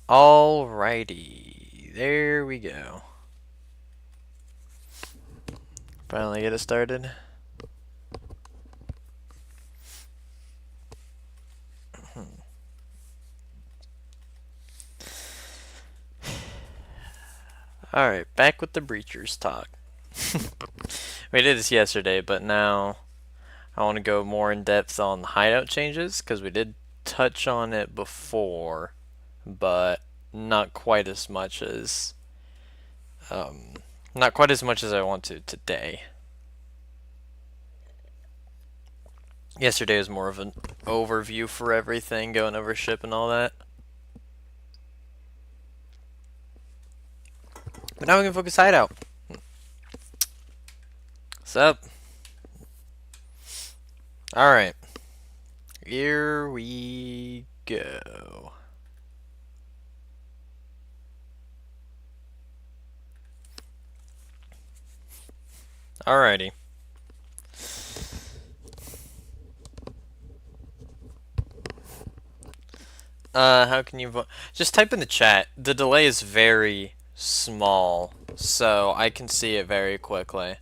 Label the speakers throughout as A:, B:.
A: Alrighty, there we go. Finally get it started. Alright, back with the Breachers talk. We did this yesterday, but now I want to go more in depth on the hideout changes, because we did touch on it before, but not quite as much as not quite as much as I want to today. Yesterday was more of an overview for everything, going over ship and all that. But now we can focus hideout. What's up? Alright. Here we go. Alrighty. How can you vote? Just type in the chat. The delay is very small, so I can see it very quickly.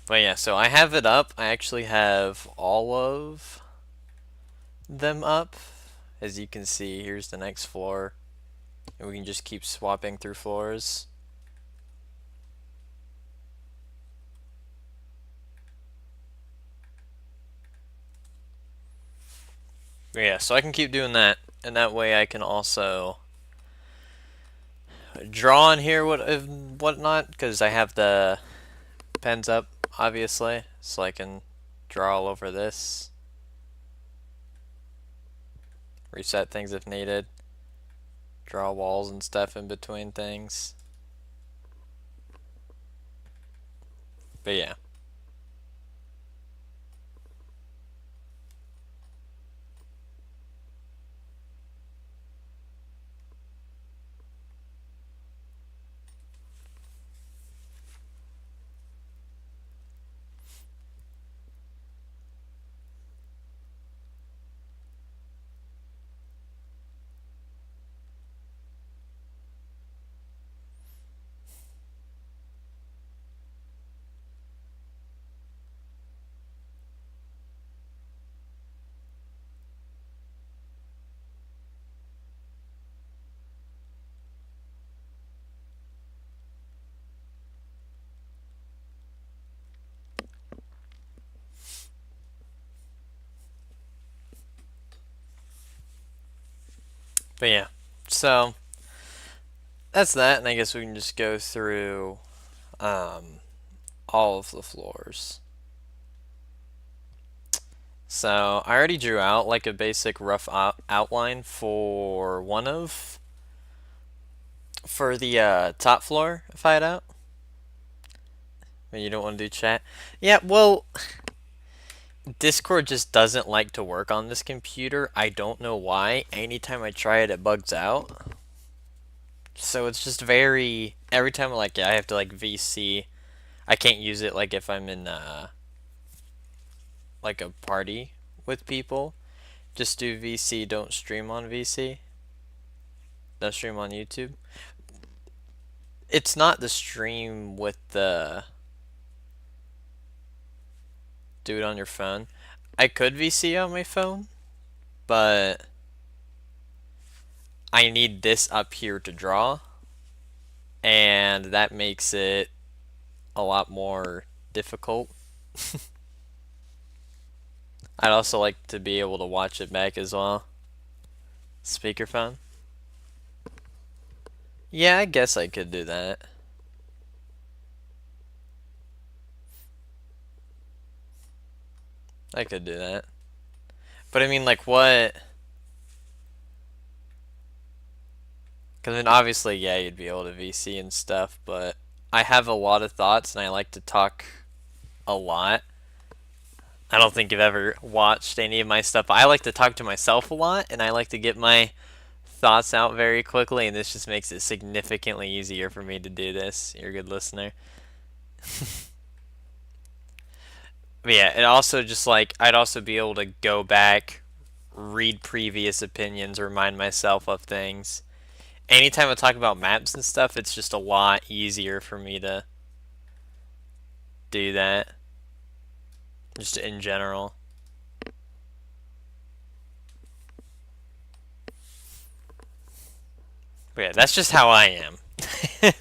A: But yeah, so I have it up. I actually have all of them up. As you can see, here's the next floor. And we can just keep swapping through floors. But yeah, so I can keep doing that. And that way I can also draw in here whatnot, because I have the pens up, obviously. So I can draw all over this. Reset things if needed. Draw walls and stuff in between things. But yeah. But yeah. So that's that, and I guess we can just go through all of the floors. So I already drew out like a basic rough outline for for the top floor of hideout. But you don't want to do chat. Yeah, well, Discord just doesn't like to work on this computer. I don't know why. Anytime I try it, it bugs out. So it's just very every time like I have to like VC. I can't use it like if I'm in like a party with people. Just do VC, don't stream on VC. Don't stream on YouTube. It's not the stream with the do it on your phone. I could VC on my phone, but I need this up here to draw, and that makes it a lot more difficult. I'd also like to be able to watch it back as well. Speakerphone. Yeah, I guess I could do that. I could do that. But I mean, like, what? Because then obviously, yeah, you'd be able to VC and stuff, but I have a lot of thoughts and I like to talk a lot. I don't think you've ever watched any of my stuff. I like to talk to myself a lot and I like to get my thoughts out very quickly, and this just makes it significantly easier for me to do this. You're a good listener. But yeah, it also just like I'd also be able to go back, read previous opinions, remind myself of things. Anytime I talk about maps and stuff, it's just a lot easier for me to do that, just in general. But yeah, that's just how I am. And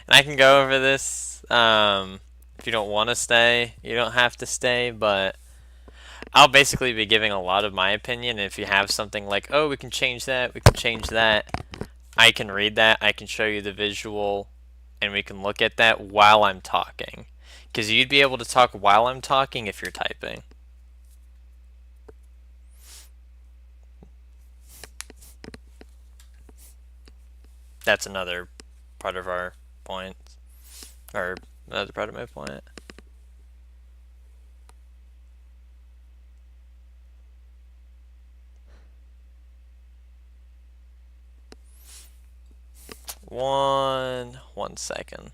A: I can go over this. If you don't want to stay, you don't have to stay, but I'll basically be giving a lot of my opinion. And if you have something like, oh, we can change that, we can change that, I can read that, I can show you the visual, and we can look at that while I'm talking. Because you'd be able to talk while I'm talking if you're typing. That's another part of our point, or another part of my point. One second.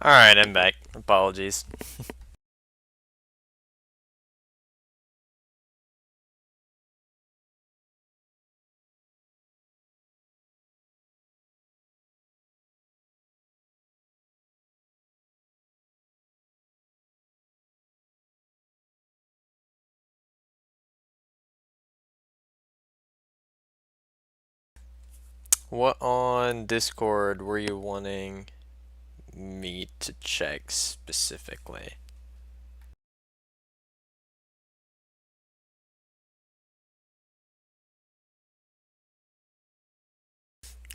A: Alright, I'm back. Apologies. What on Discord were you wanting me to check specifically?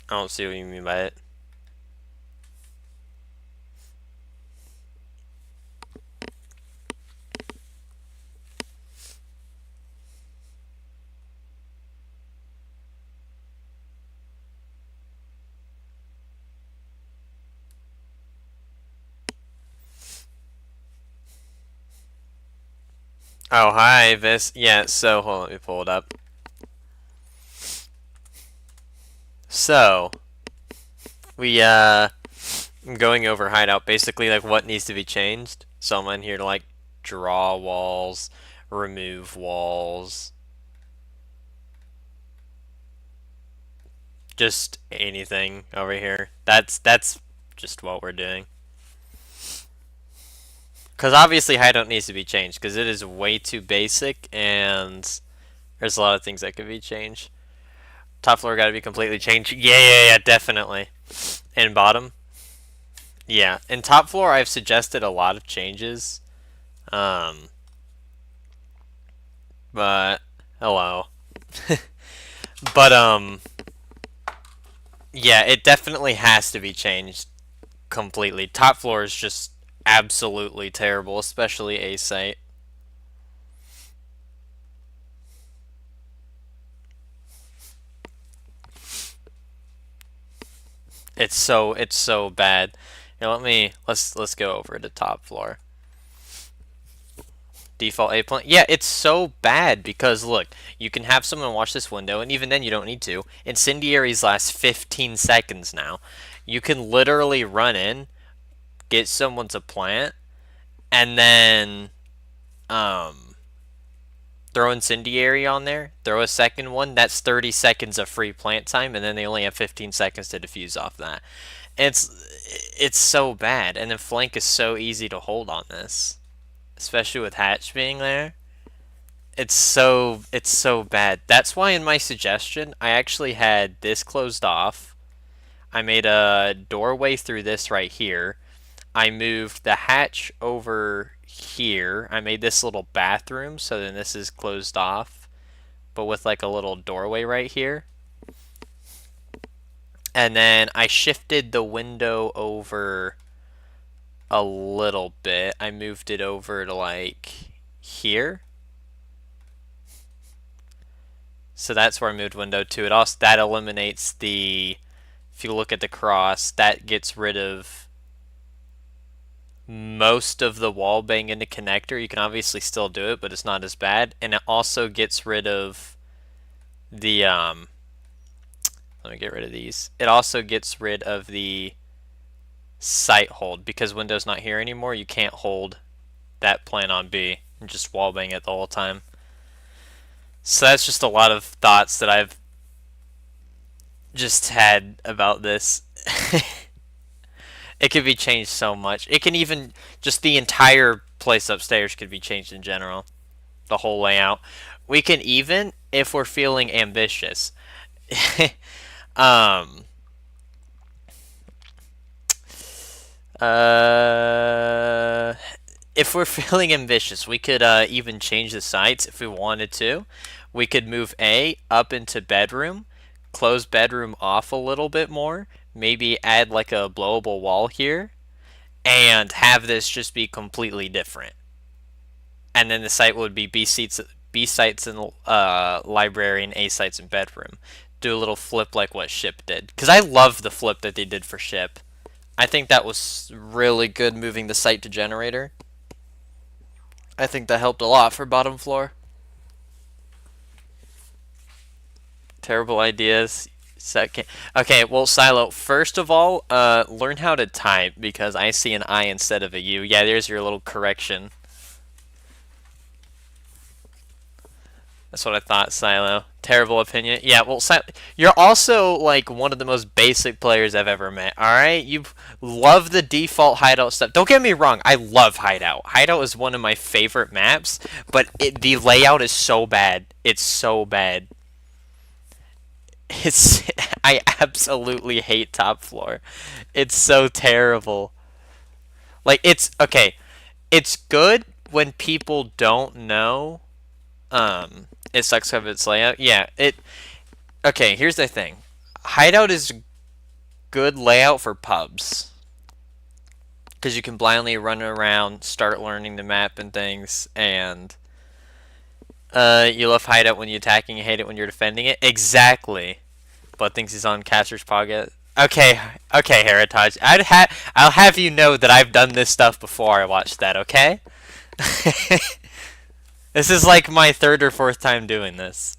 A: I don't see what you mean by it. Oh, hi, Vis. Yeah, so, hold on, let me pull it up. So, I'm going over Hideout, basically, like, what needs to be changed. So I'm in here to, like, draw walls, remove walls, just anything over here. That's just what we're doing. Because obviously Hideout needs to be changed, because it is way too basic, and there's a lot of things that could be changed. Top floor got to be completely changed. Yeah, definitely. And bottom, yeah. In top floor, I've suggested a lot of changes. Um, But hello. But yeah, it definitely has to be changed completely. Top floor is just absolutely terrible, especially A site. It's so bad. Here, let's go over to top floor. Default A plan. Yeah, it's so bad because look, you can have someone watch this window, and even then you don't need to. Incendiaries last 15 seconds now. You can literally run in, get someone to plant, and then um throw incendiary on there, throw a second one. That's 30 seconds of free plant time, and then they only have 15 seconds to defuse off that. It's it's so bad, and then flank is so easy to hold on this, especially with hatch being there. It's so bad. That's why in my suggestion, I actually had this closed off. I made a doorway through this right here. I moved the hatch over here. I made this little bathroom, so then this is closed off, but with like a little doorway right here. And then I shifted the window over a little bit. I moved it over to like here. So that's where I moved window to. It also that eliminates the, if you look at the cross, that gets rid of most of the wall bang into connector. You can obviously still do it, but it's not as bad. And it also gets rid of the let me get rid of these. It also gets rid of the site hold because window's not here anymore. You can't hold that plant on B and just wall bang it the whole time. So that's just a lot of thoughts that I've just had about this. It could be changed so much. It can even just the entire place upstairs could be changed in general. The whole layout. We can even, if we're feeling ambitious, um, uh, if we're feeling ambitious, we could even change the sites if we wanted to. We could move A up into bedroom, close bedroom off a little bit more, maybe add like a blowable wall here, and have this just be completely different. And then the site would be B sites in library, and A sites in bedroom. Do a little flip like what Ship did, because I love the flip that they did for Ship. I think that was really good, moving the site to generator. I think that helped a lot for bottom floor. Terrible ideas. Second. Okay, well, Silo, first of all, learn how to type because I see an I instead of a U. Yeah, there's your little correction. That's what I thought, Silo. Terrible opinion. Yeah, well, you're also like one of the most basic players I've ever met. All right, you love the default hideout stuff. Don't get me wrong, I love hideout. Hideout is one of my favorite maps, but the layout is so bad. It's so bad. It's I absolutely hate top floor. It's so terrible. Like it's okay. It's good when people don't know. It sucks of its layout. Yeah, it okay, here's the thing. Hideout is good layout for pubs. Because you can blindly run around, start learning the map and things, and you love Hideout when you're attacking, you hate it when you're defending it. Exactly. But thinks he's on Caster's Pocket. Okay, okay, Heritage. I'll have you know that I've done this stuff before I watched that, okay? This is like my third or fourth time doing this.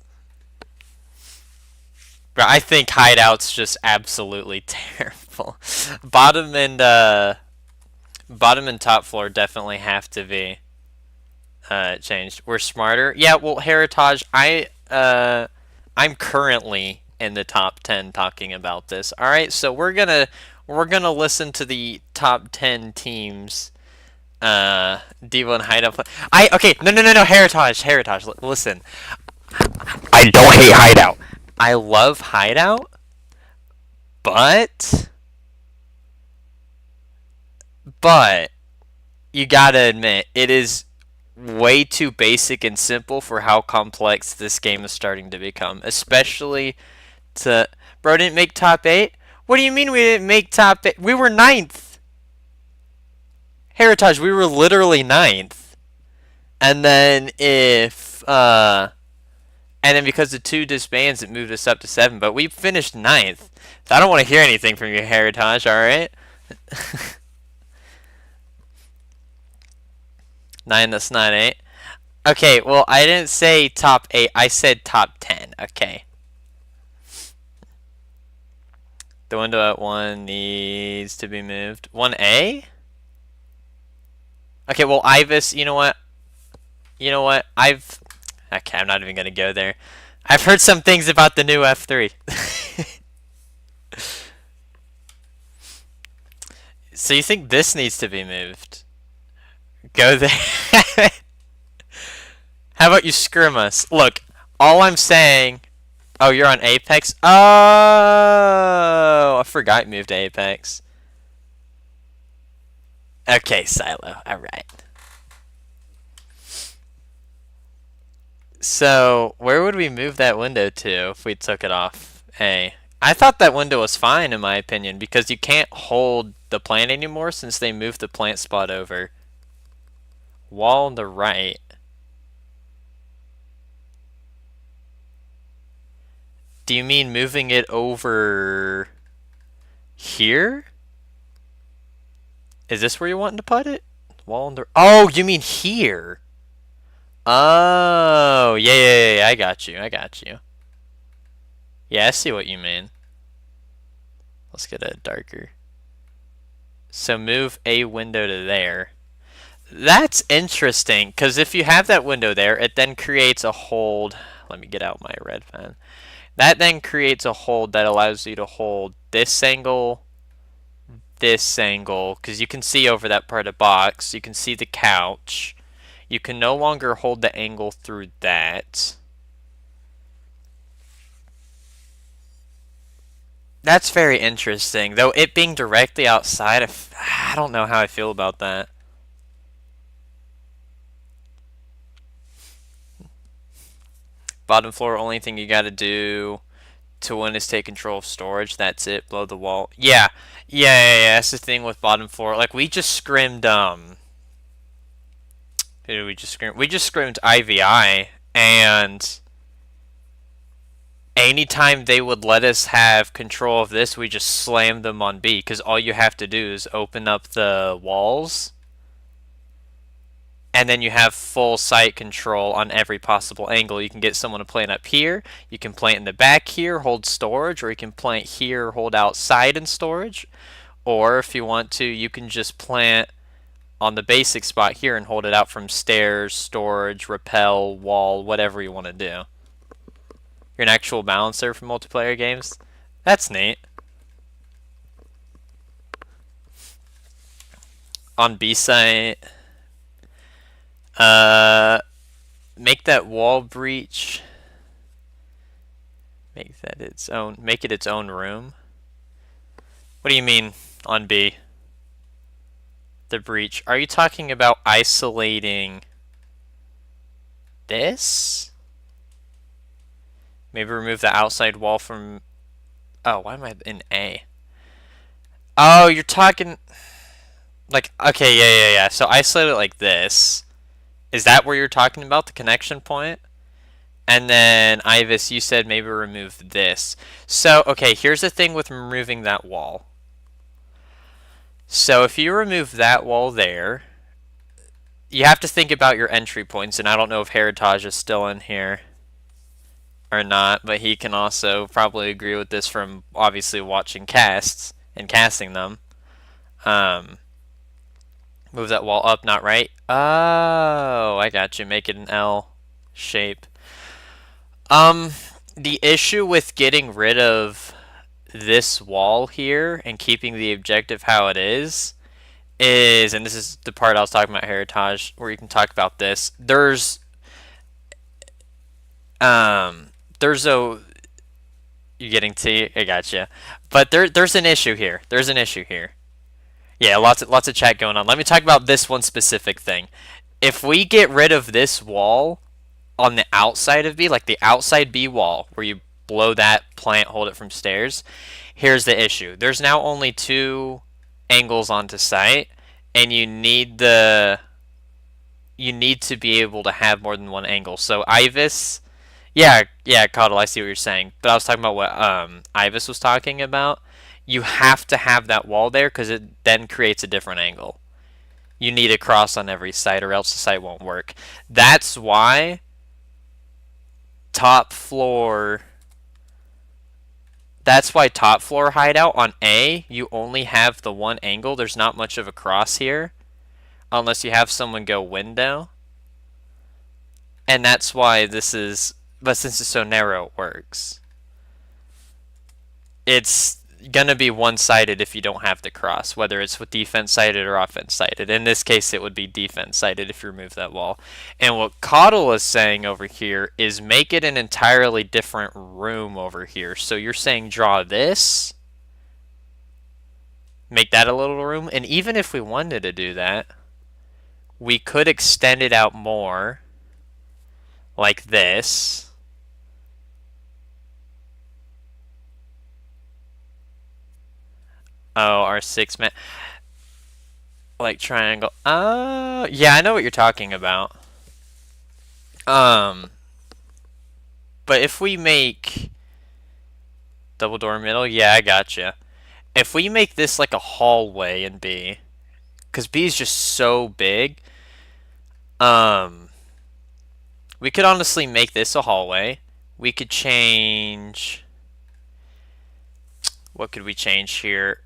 A: But I think Hideout's just absolutely terrible. Bottom and top floor definitely have to be changed. We're smarter. Yeah, well, Heritage, I'm currently in the top 10 talking about this. All right, so we're gonna listen to the top 10 teams. Devo and Hideout. Okay, no, Heritage. Listen, I don't hate Hideout. I love Hideout, but you gotta admit it is way too basic and simple for how complex this game is starting to become. Especially to... Bro didn't make top 8? What do you mean we didn't make top 8? We were ninth! Heritage, we were literally ninth. And then and then because the 2 disbands, it moved us up to 7. But we finished ninth. So I don't want to hear anything from you, Heritage, alright? 9, that's not 8. Okay, well, I didn't say top 8. I said top 10. Okay. The window at 1 needs to be moved. 1A? Okay, well, Ibis, you know what? Okay, I'm not even going to go there. I've heard some things about the new F3. So you think this needs to be moved? Go there. How about you scrim us? Look, all I'm saying... Oh, you're on Apex? Oh, I forgot you moved to Apex. Okay, Silo. Alright. So, where would we move that window to if we took it off A? I thought that window was fine, in my opinion, because you can't hold the plant anymore since they moved the plant spot over. Wall on the right. Do you mean moving it over here? Is this where you're wanting to put it? Wall on the... Oh, you mean here? Oh, yeah, I got you. Yeah, I see what you mean. Let's get it darker. So move a window to there. That's interesting, because if you have that window there, it then creates a hold. Let me get out my red pen. That then creates a hold that allows you to hold this angle, because you can see over that part of the box. You can see the couch. You can no longer hold the angle through that. That's very interesting, though it being directly outside, I don't know how I feel about that. Bottom floor, only thing you gotta do to win is take control of storage. That's it. Blow the wall. Yeah. That's the thing with bottom floor. Like, we just scrimmed, who did we just scrim? We just scrimmed IVI, and anytime they would let us have control of this, we just slammed them on B, because all you have to do is open up the walls, and then you have full sight control on every possible angle. You can get someone to plant up here, you can plant in the back here, hold storage, or you can plant here, hold outside in storage, or if you want to, you can just plant on the basic spot here and hold it out from stairs, storage, rappel, wall, whatever you want to do. You're an actual balancer for multiplayer games? That's neat. On B site, make that wall breach. Make it its own room. What do you mean on B? The breach. Are you talking about isolating this? Maybe remove the outside wall from... Oh, why am I in A? Oh, you're talking... Like, okay, yeah. So isolate it like this. Is that where you're talking about, the connection point? And then, Ibis, you said maybe remove this. So, okay, here's the thing with removing that wall. So if you remove that wall there, you have to think about your entry points, and I don't know if Heritage is still in here or not, but he can also probably agree with this from obviously watching casts and casting them. Move that wall up, not right. Oh, I got you. Make it an L shape. The issue with getting rid of this wall here and keeping the objective how it is, and this is the part I was talking about, Heritage, where you can talk about this. There's a... You're getting T? I gotcha. But there's an issue here. Yeah, lots of chat going on. Let me talk about this one specific thing. If we get rid of this wall on the outside of B, like the outside B wall, where you blow that plant, hold it from stairs, here's the issue. There's now only 2 angles onto site, and you need to be able to have more than 1 angle. So Ibis, yeah, Coddle, I see what you're saying. But I was talking about what Ibis was talking about. You have to have that wall there because it then creates a different angle. You need a cross on every side or else the site won't work. That's why top floor hideout on A, you only have the 1 angle. There's not much of a cross here unless you have someone go window. And that's why this is, but since it's so narrow, it works. It's gonna be one-sided if you don't have the cross, whether it's with defense-sided or offense-sided. In this case, it would be defense-sided if you remove that wall. And what Coddle is saying over here is make it an entirely different room over here. So you're saying draw this, make that a little room, and even if we wanted to do that, we could extend it out more, like this. Oh, our 6-man. Like triangle. Yeah, I know what you're talking about. But if we make double door middle, yeah, I gotcha. If we make this like a hallway in B, because B is just so big, we could honestly make this a hallway. We could change. What could we change here?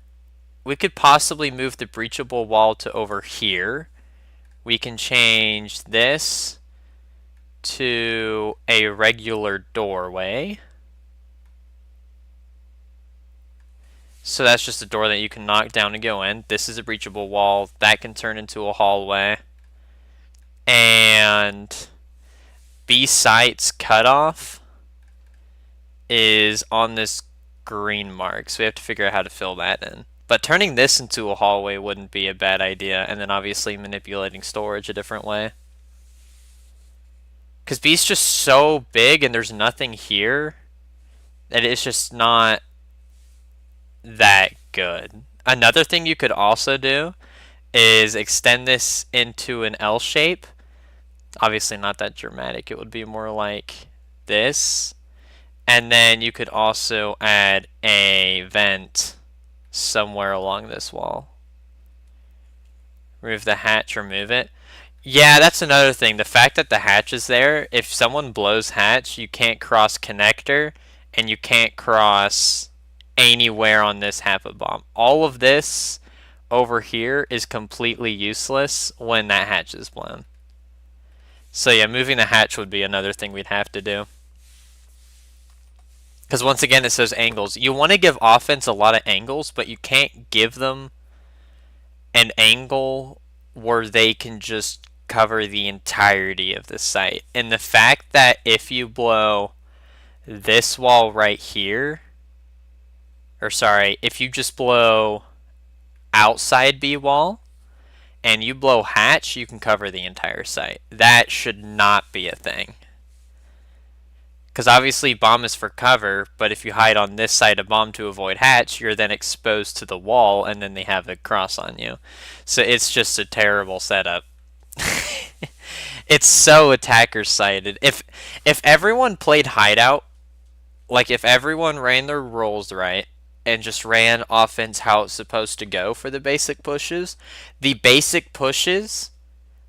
A: We could possibly move the breachable wall to over here. We can change this to a regular doorway. So that's just a door that you can knock down and go in. This is a breachable wall. That can turn into a hallway. And B site's cutoff is on this green mark. So we have to figure out how to fill that in. But turning this into a hallway wouldn't be a bad idea. And then obviously manipulating storage a different way. Because B's just so big and there's nothing here that it's just not that good. Another thing you could also do is extend this into an L shape. Obviously not that dramatic. It would be more like this. And then you could also add a vent somewhere along this wall. Remove the hatch, remove it. Yeah, that's another thing. The fact that the hatch is there, if someone blows hatch, you can't cross connector and you can't cross anywhere on this HAPA bomb. All of this over here is completely useless when that hatch is blown. So yeah, moving the hatch would be another thing we'd have to do. Because once again, it says angles. You want to give offense a lot of angles, but you can't give them an angle where they can just cover the entirety of the site. And the fact that if you blow this wall right here, or sorry, if you just blow outside B wall and you blow hatch, you can cover the entire site. That should not be a thing. Because obviously bomb is for cover, but if you hide on this side of bomb to avoid hatch, you're then exposed to the wall and then they have a cross on you. So it's just a terrible setup. It's so attacker sided. If everyone played hideout, like if everyone ran their roles right and just ran offense how it's supposed to go for the basic pushes,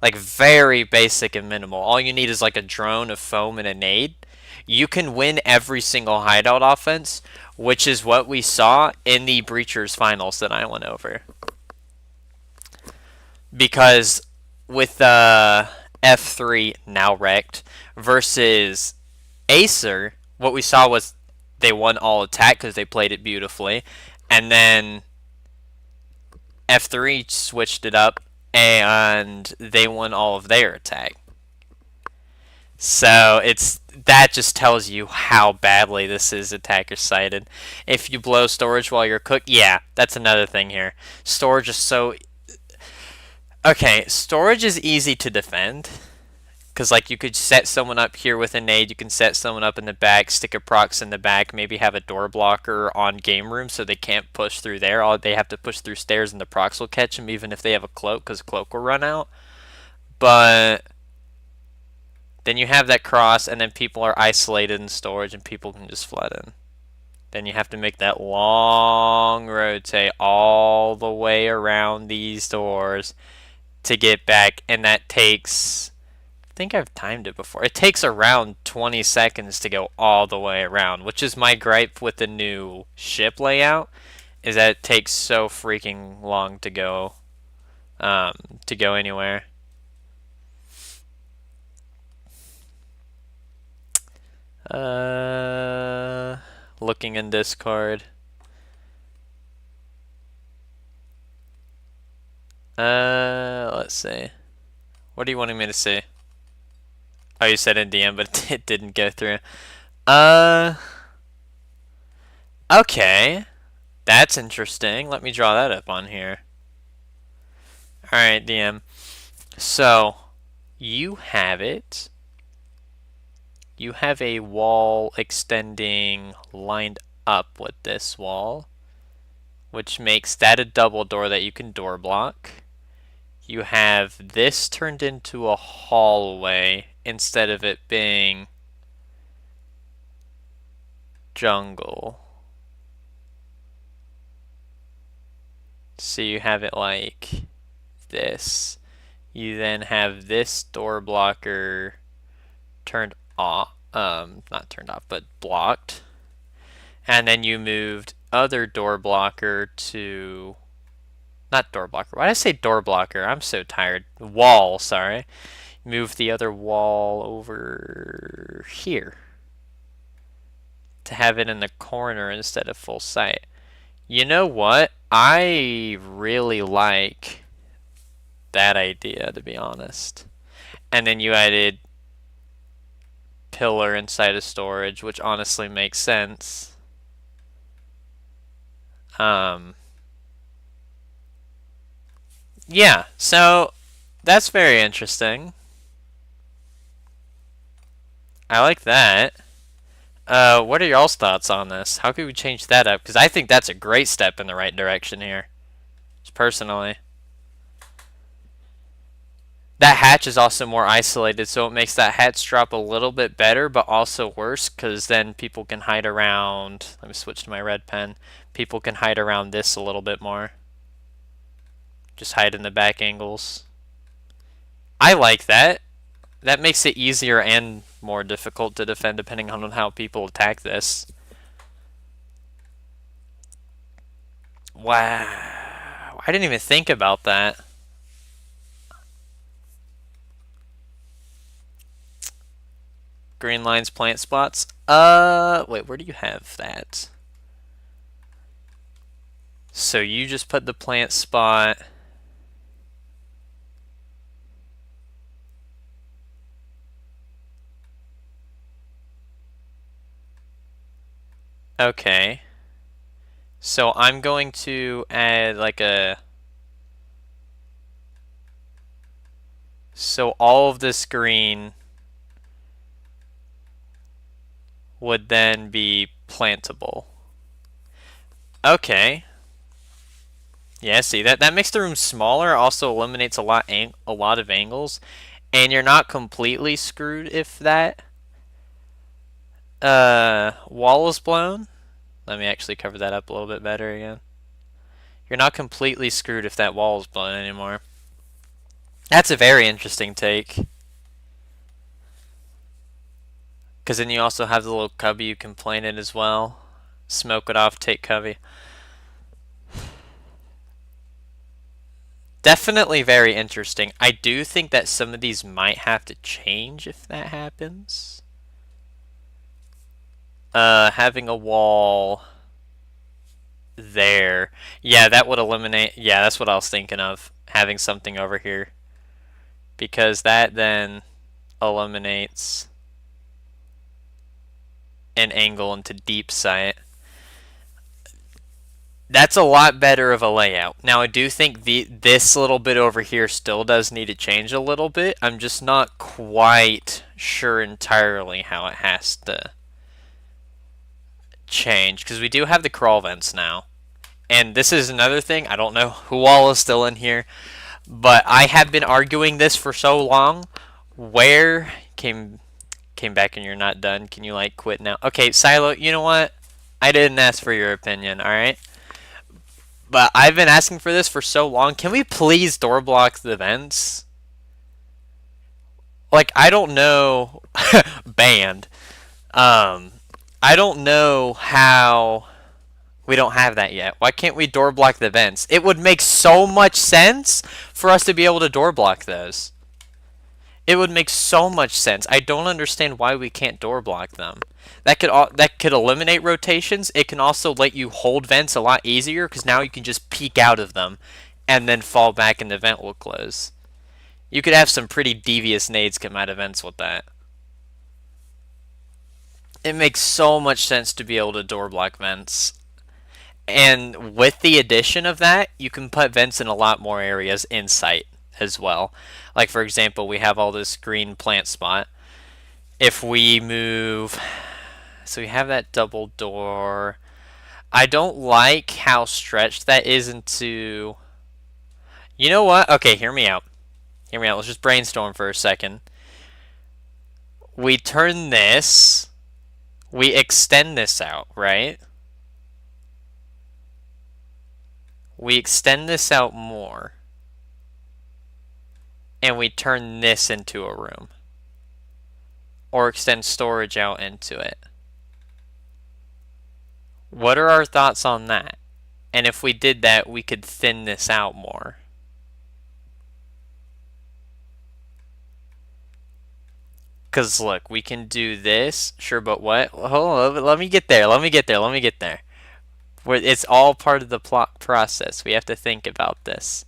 A: like very basic and minimal. All you need is like a drone, a foam, and a nade. You can win every single hideout offense, which is what we saw in the Breachers finals that I went over. Because with F3 now wrecked versus Acer, what we saw was they won all attack because they played it beautifully, and then F3 switched it up and they won all of their attack. So that just tells you how badly this is attacker sided. If you blow storage while you're cooked, yeah, that's another thing here. Storage is so Okay, storage is easy to defend. Because, like, you could set someone up here with a nade, you can set someone up in the back, stick a prox in the back, maybe have a door blocker on game room so they can't push through there. All they have to push through stairs and the prox will catch them even if they have a cloak, because cloak will run out. But then you have that cross, and then people are isolated in storage and people can just flood in. Then you have to make that long rotate all the way around these doors to get back, and that takes... I think I've timed it before. It takes around 20 seconds to go all the way around, which is my gripe with the new ship layout, is that it takes so freaking long to go anywhere. Looking in Discord. Let's see. What are you wanting me to see? Oh, you said in DM, but it didn't go through. Okay. That's interesting. Let me draw that up on here. Alright, DM. So, you have it. You have a wall extending lined up with this wall, which makes that a double door that you can door block. You have this turned into a hallway instead of it being jungle. So you have it like this. You then have this door blocker turned off, not turned off, but blocked. And then you moved other door blocker to, not door blocker, why did I say door blocker? I'm so tired. Wall, sorry. Move the other wall over here to have it in the corner instead of full sight. You know what? I really like that idea, to be honest. And then you added pillar inside of storage, which honestly makes sense. Yeah, so that's very interesting. I like that. What are y'all's thoughts on this? How could we change that up? Because I think that's a great step in the right direction here. Just personally. That hatch is also more isolated, so it makes that hatch drop a little bit better, but also worse, because then people can hide around... Let me switch to my red pen. People can hide around this a little bit more. Just hide in the back angles. I like that. That makes it easier and more difficult to defend depending on how people attack this. Wow. I didn't even think about that. Green lines, plant spots. Wait, where do you have that? So you just put the plant spot. Okay. So I'm going to add like a... So all of this green would then be plantable. Okay. Yeah, see, that makes the room smaller, also eliminates a lot of angles, and you're not completely screwed if that wall is blown. Let me actually cover that up a little bit better again. You're not completely screwed if that wall is blown anymore. That's a very interesting take. Because then you also have the little cubby you can plant in as well. Smoke it off, take cubby. Definitely very interesting. I do think that some of these might have to change if that happens. Having a wall there. Yeah, that would eliminate... Yeah, that's what I was thinking of. Having something over here. Because that then eliminates an angle into deep sight. That's a lot better of a layout. Now I do think this little bit over here still does need to change a little bit. I'm just not quite sure entirely how it has to change because we do have the crawl vents now. And this is another thing. I don't know who all is still in here, but I have been arguing this for so long. Where came back and you're not done? Can you like quit now? Okay, Silo, you know what? I didn't ask for your opinion, all right? But I've been asking for this for so long. Can we please door block the vents? Like I don't know banned. Um I don't know how we don't have that yet. Why can't we door block the vents? It would make so much sense for us to be able to door block those. It would make so much sense. I don't understand why we can't door block them. That could eliminate rotations. It can also let you hold vents a lot easier because now you can just peek out of them and then fall back and the vent will close. You could have some pretty devious nades come out of vents with that. It makes so much sense to be able to door block vents. And with the addition of that, you can put vents in a lot more areas in sight as well. Like for example, we have all this green plant spot. If we move, so we have that double door. I don't like how stretched that is into, you know what? Okay, hear me out. Hear me out. Let's just brainstorm for a second. We turn this, we extend this out, right? We extend this out more. And we turn this into a room. Or extend storage out into it. What are our thoughts on that? And if we did that, we could thin this out more. Because look, we can do this. Sure, but what? Hold on, let me get there. Let me get there. Let me get there. It's all part of the plot process. We have to think about this.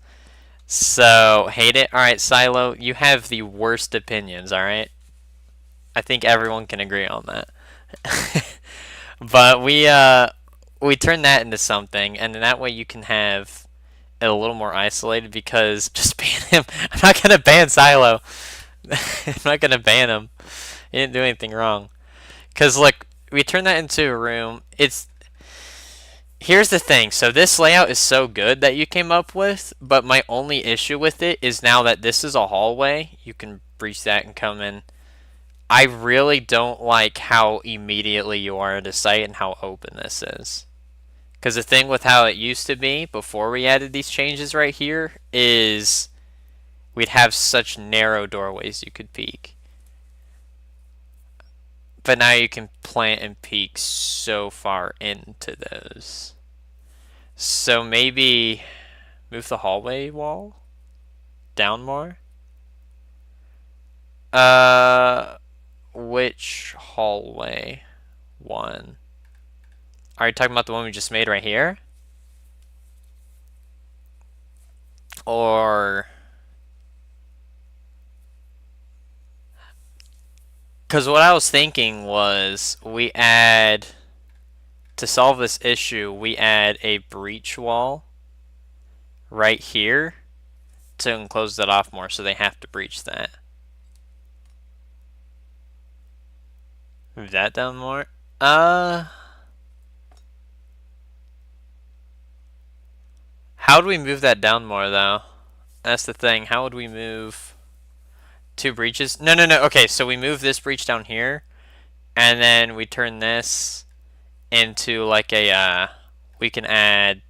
A: So, hate it? Alright, Silo, you have the worst opinions, alright? I think everyone can agree on that. But we turn that into something, and then that way you can have it a little more isolated because just ban him. I'm not gonna ban Silo. I'm not gonna ban him. He didn't do anything wrong. Cause look, we turn that into a room. Here's the thing. So this layout is so good that you came up with, but my only issue with it is now that this is a hallway, you can breach that and come in. I really don't like how immediately you are at a site and how open this is. Because the thing with how it used to be before we added these changes right here is we'd have such narrow doorways you could peek. But now you can plant and peek so far into those. So maybe move the hallway wall down more? Which hallway one? Are you talking about the one we just made right here? Or... Because what I was thinking was we add, to solve this issue, we add a breach wall right here to enclose that off more so they have to breach that. Move that down more. How would we move that down more though? That's the thing. How would we move two breaches? No. Okay, so we move this breach down here, and then we turn this into like a, we can add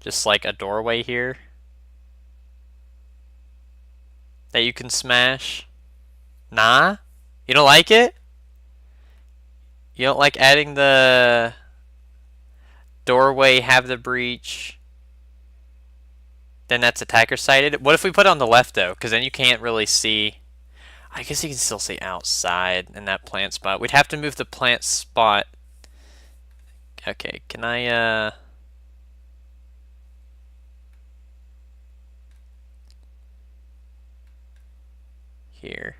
A: just like a doorway here that you can smash. Nah? You don't like it? You don't like adding the doorway, have the breach, then that's attacker sighted? What if we put it on the left though? Because then you can't really see. I guess you can still see outside in that plant spot. We'd have to move the plant spot. Okay, can I here.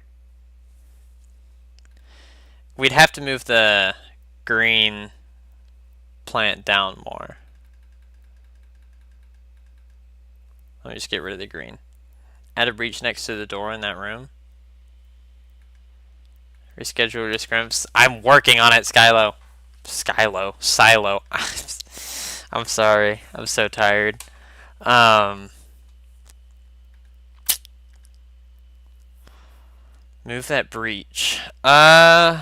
A: We'd have to move the green plant down more. Let me just get rid of the green. Add a breach next to the door in that room. Reschedule your scripts. I'm working on it, Silo. Silo. I'm sorry. I'm so tired. Move that breach. Or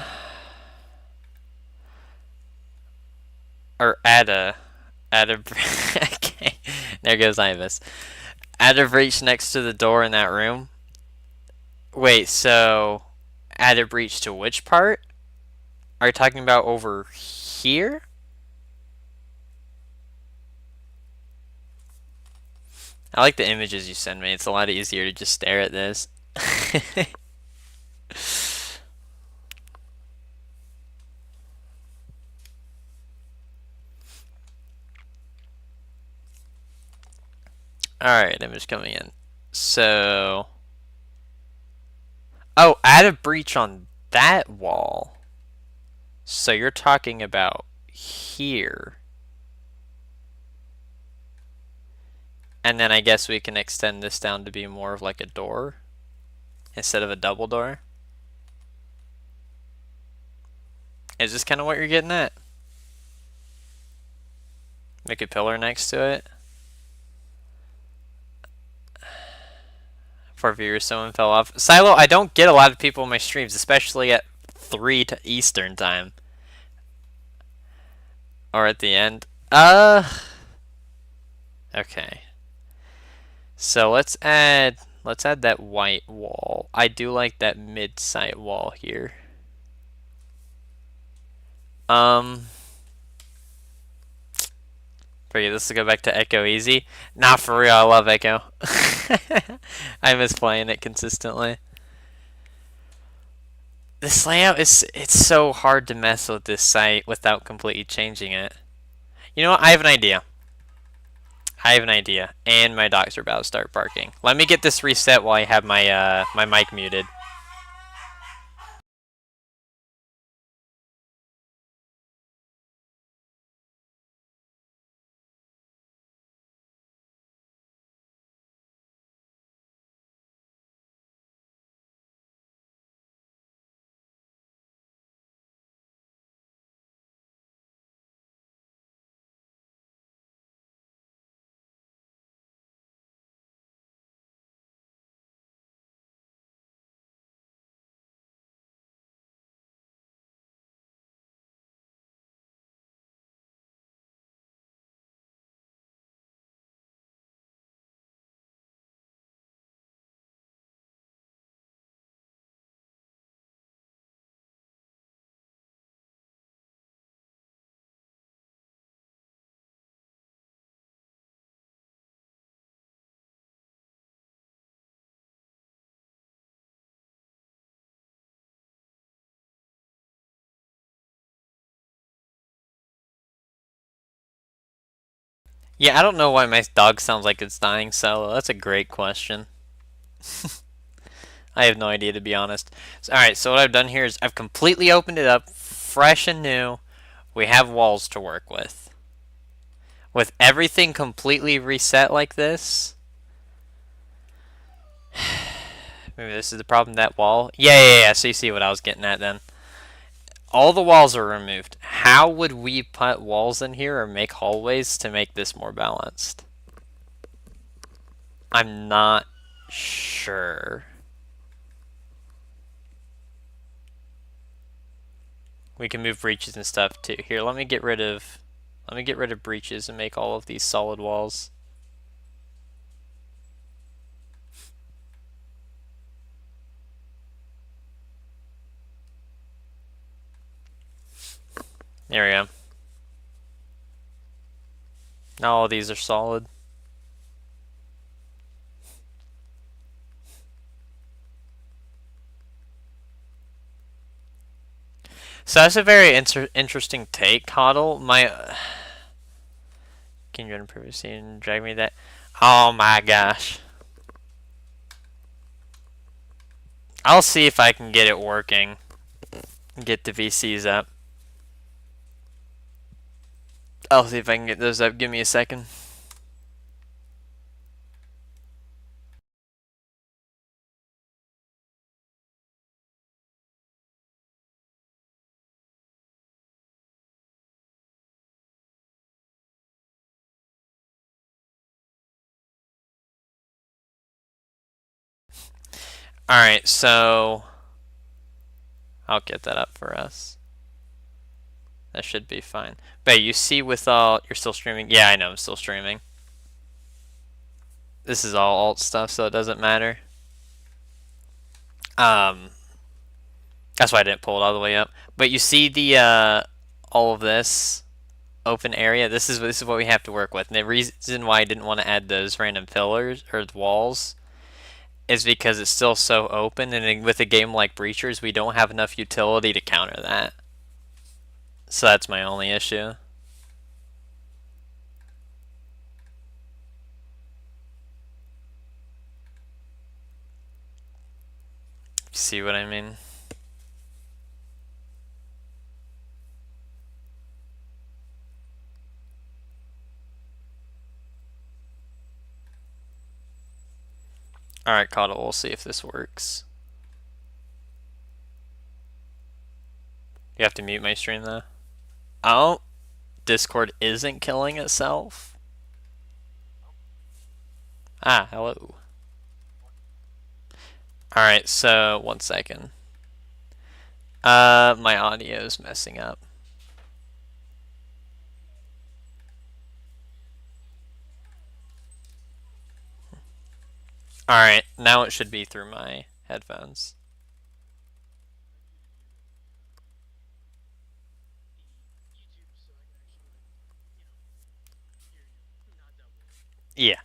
A: add a okay. There goes Ibis. Add a breach next to the door in that room. Wait, so add a breach to which part? Are you talking about over here? I like the images you send me. It's a lot easier to just stare at this. Alright, image coming in. So... Oh, add a breach on that wall. So you're talking about here. And then I guess we can extend this down to be more of like a door instead of a double door. Is this kind of what you're getting at? Make a pillar next to it. For viewers, someone fell off. Silo, I don't get a lot of people in my streams, especially at 3 to Eastern time. Or at the end. Okay. So let's add that white wall. I do like that mid-site wall here. Forget this to go back to Echo Easy. Nah, for real, I love Echo. I miss playing it consistently. This layout it's so hard to mess with this site without completely changing it. You know what? I have an idea. And my dogs are about to start barking. Let me get this reset while I have my my mic muted. Yeah, I don't know why my dog sounds like it's dying, so that's a great question. I have no idea, to be honest. So, alright, so what I've done here is I've completely opened it up, fresh and new. We have walls to work with. With everything completely reset like this... Maybe this is the problem, that wall. Yeah, so you see what I was getting at then. All the walls are removed. How would we put walls in here or make hallways to make this more balanced? I'm not sure. We can move breaches and stuff too. Here, let me get rid of breaches and make all of these solid walls. There we go. Now all these are solid. So that's a very interesting take, Coddle. Can you run privacy and drag me that? Oh my gosh. I'll see if I can get it working. Get the VCs up. I'll see if I can get those up. Give me a second. Alright, so I'll get that up for us. That should be fine. But you see with all, you're still streaming? Yeah, I know, I'm still streaming. This is all alt stuff, so it doesn't matter. That's why I didn't pull it all the way up. But you see the, all of this open area? This is what we have to work with. And the reason why I didn't want to add those random pillars, or walls, is because it's still so open, and with a game like Breachers, we don't have enough utility to counter that. So that's my only issue. See what I mean? Alright, Caudle, we'll see if this works. You have to mute my stream though. Oh, Discord isn't killing itself. Ah, hello. Alright, so 1 second. My audio's messing up. Alright, now it should be through my headphones. Yeah.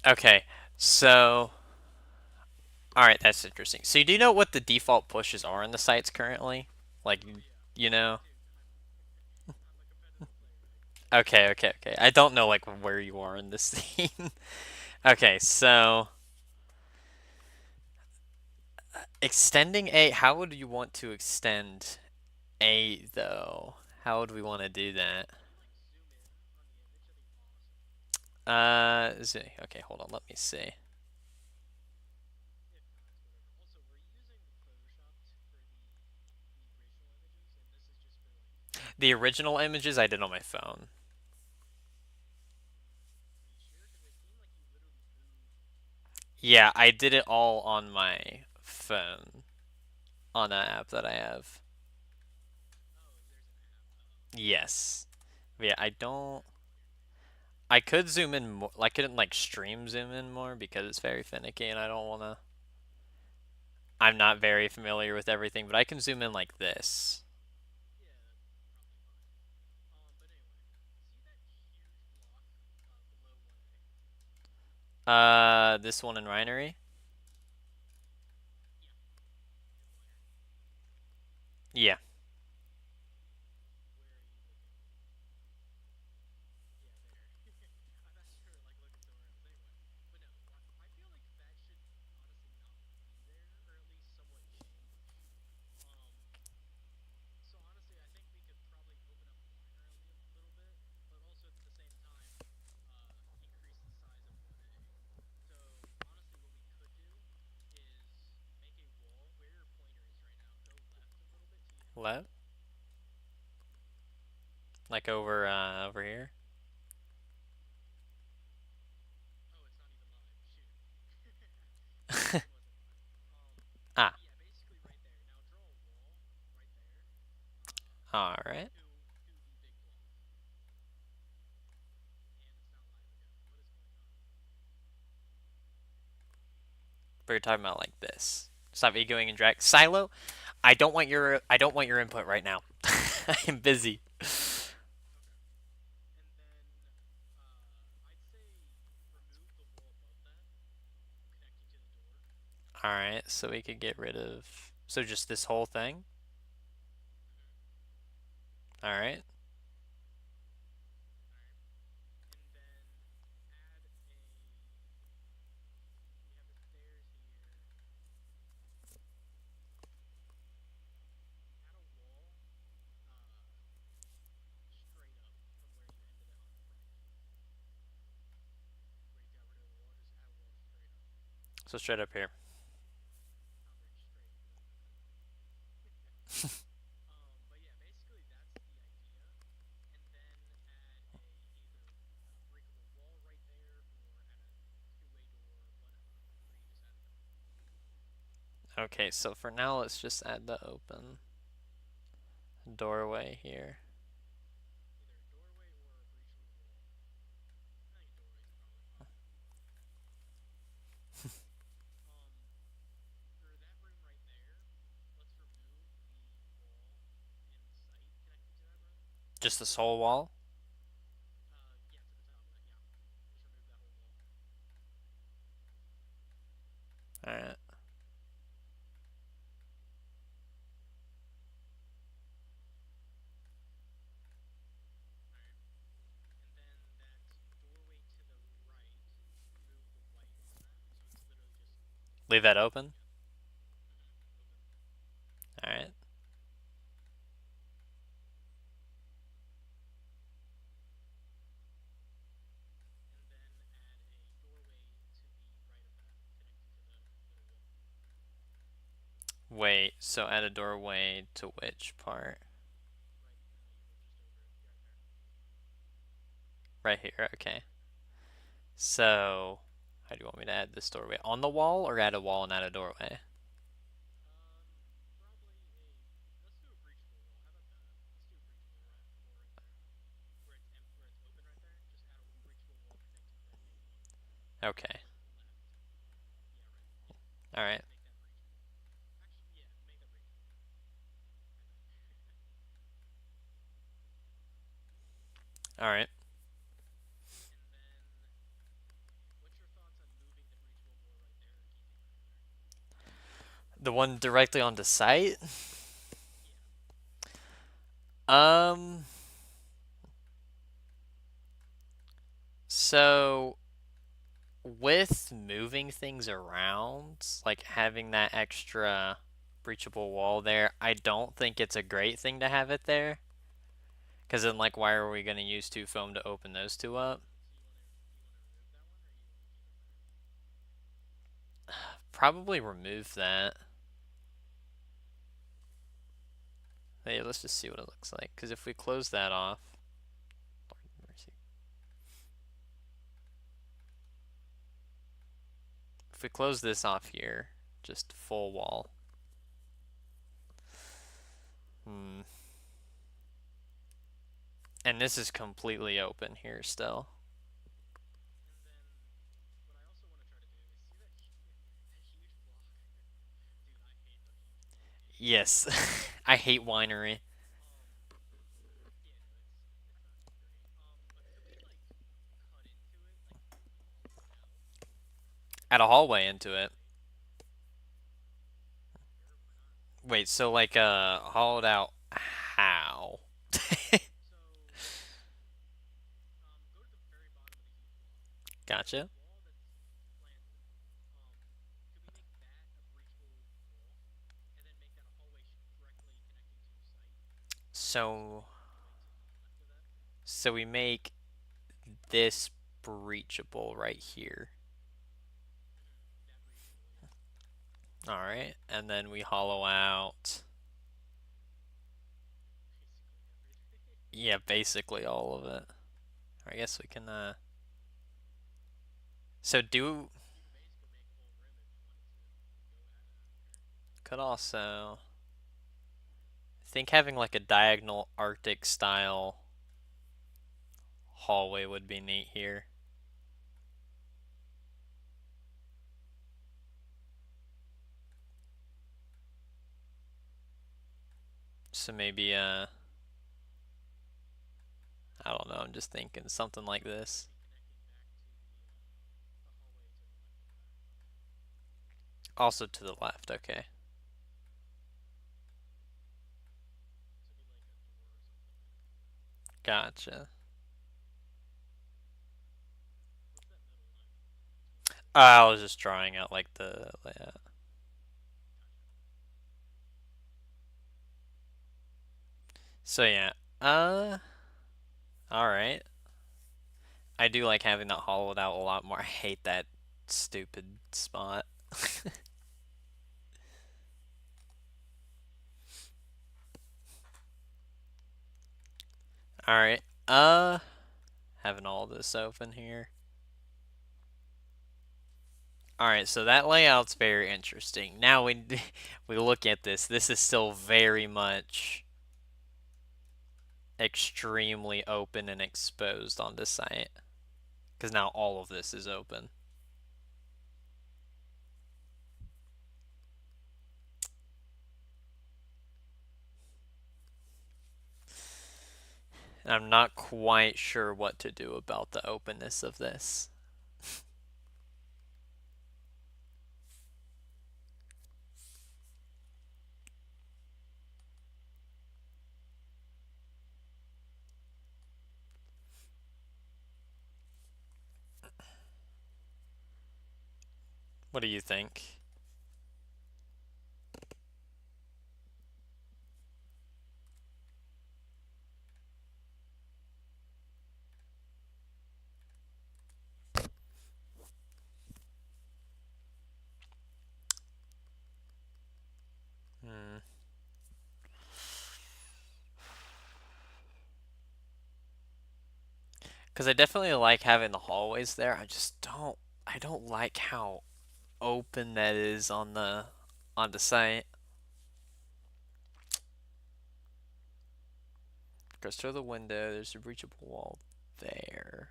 A: Okay, so alright, that's interesting. So do you know what the default pushes are in the sites currently? Like, you know? Okay, okay, okay. I don't know like where you are in this scene. Okay, so extending A, how would you want to extend A though? How would we want to do that? Okay, hold on, let me see. The original images I did on my phone. Yeah, I did it all on my phone. On that app that I have. Yes. Yeah, I don't. I could zoom in more. I couldn't like stream zoom in more because it's very finicky and I don't want to. I'm not very familiar with everything, but I can zoom in like this. This one in Refinery? Yeah. Left? Like over here? Ah. Alright. But you're talking about like this. Stop egoing and drag. Silo, I don't want your input right now. I am busy. Alright, so we could get rid of so just this whole thing? Alright. So straight up here. Okay, so for now, let's just add the open doorway here. Just this whole wall? Alright. Leave that open? Alright. Wait, so add a doorway to which part? Right here, okay. So, how do you want me to add this doorway? On the wall, or add a wall and add a doorway? Okay. Alright. Alright. The one directly onto site? Um, so with moving things around, like having that extra breachable wall there, I don't think it's a great thing to have it there. Because then, like, why are we going to use two foam to open those two up? Probably remove that. Hey, let's just see what it looks like. Because if we close that off, Lord mercy. If we close this off here, just full wall. Hmm. And this is completely open here still. Yes, I hate winery. Add a hallway into it. Wait, so like hollowed out how? Gotcha. So so we make this breachable right here. All right, and then we hollow out. Yeah, basically all of it. I guess we can so do could also think having like a diagonal Arctic style hallway would be neat here. So maybe I don't know, I'm just thinking something like this. Also to the left, okay. Gotcha. I was just drawing out like the layout. So yeah. Alright. I do like having that hollowed out a lot more. I hate that stupid spot. All right. Having all this open here. All right, so that layout's very interesting. Now we look at this. This is still very much extremely open and exposed on this site because now all of this is open. And I'm not quite sure what to do about the openness of this. What do you think? Hmm. Because I definitely like having the hallways there. I don't like how open that is on the site. Goes through the window. There's a breachable wall there.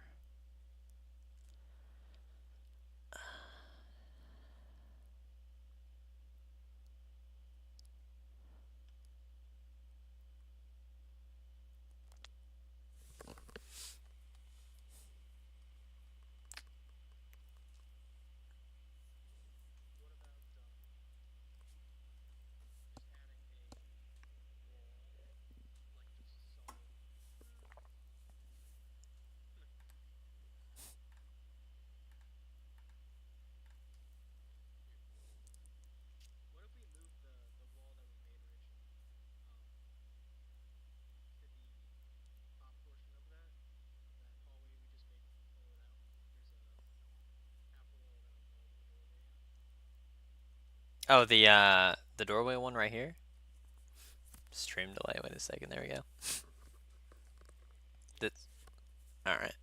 A: Oh, the doorway one right here. Stream delay. Wait a second. There we go. That's all right.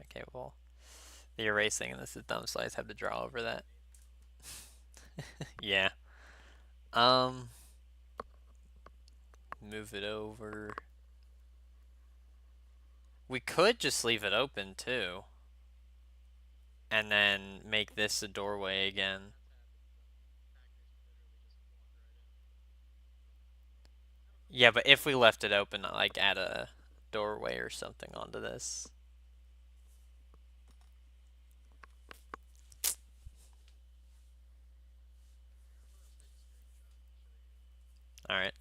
A: Okay. Well, the erasing and this is dumb, so I just have to draw over that. Yeah. Um. Move it over. We could just leave it open too, and then make this a doorway again. Yeah, but if we left it open, like add a doorway or something onto this. All right.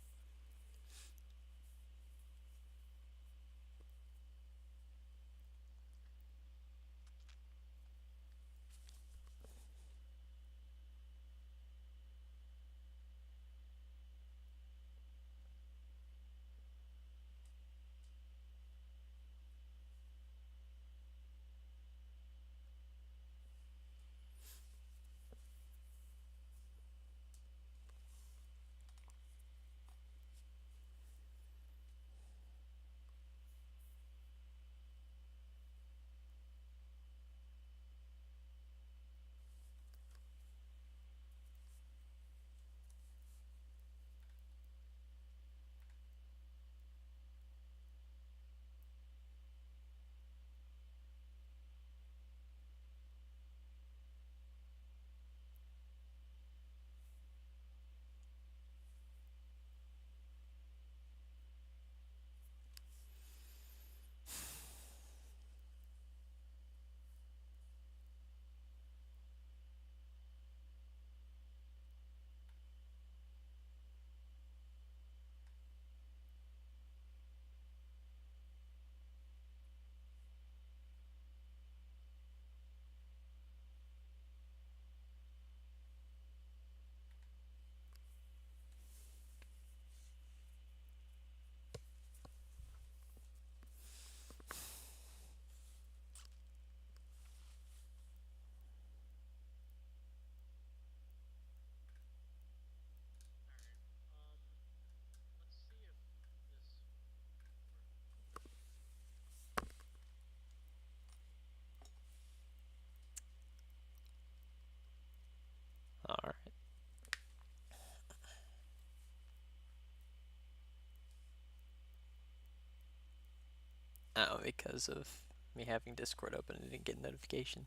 A: Oh, because of me having Discord open and didn't get a notification.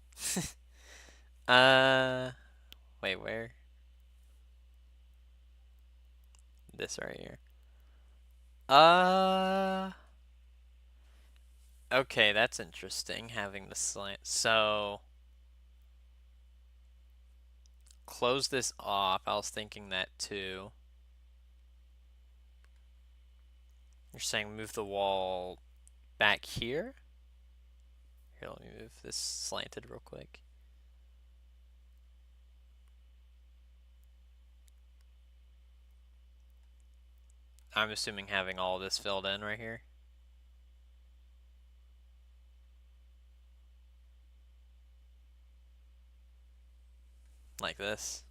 A: Wait, where? This right here. Uh, okay, that's interesting, having the slant. So, close this off. I was thinking that too. You're saying move the wall back here? Here, let me move this slanted real quick. I'm assuming having all this filled in right here. Like this.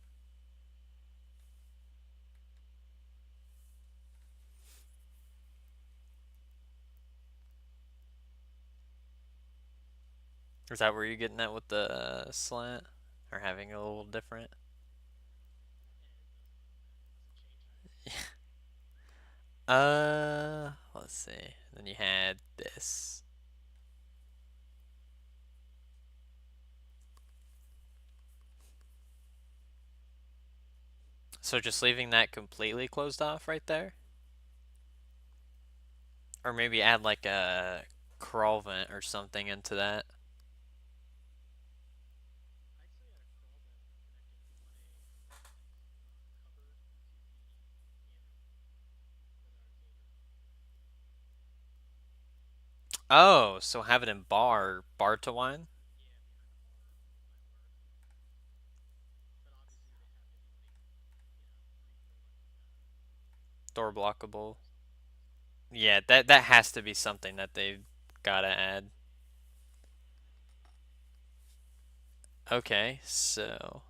A: Is that where you're getting at with the slant? Or having a little different? Let's see. Then you had this. So just leaving that completely closed off right there? Or maybe add like a crawl vent or something into that. Oh, so have it in bar to wine? Door blockable. Yeah, that has to be something that they've gotta add. Okay, so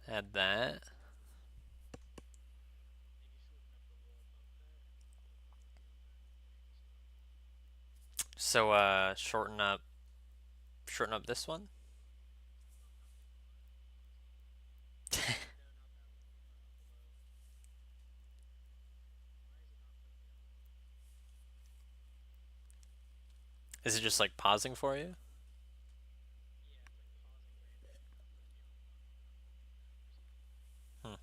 A: add that. So shorten up this one. Is it just like pausing for you? Hmm.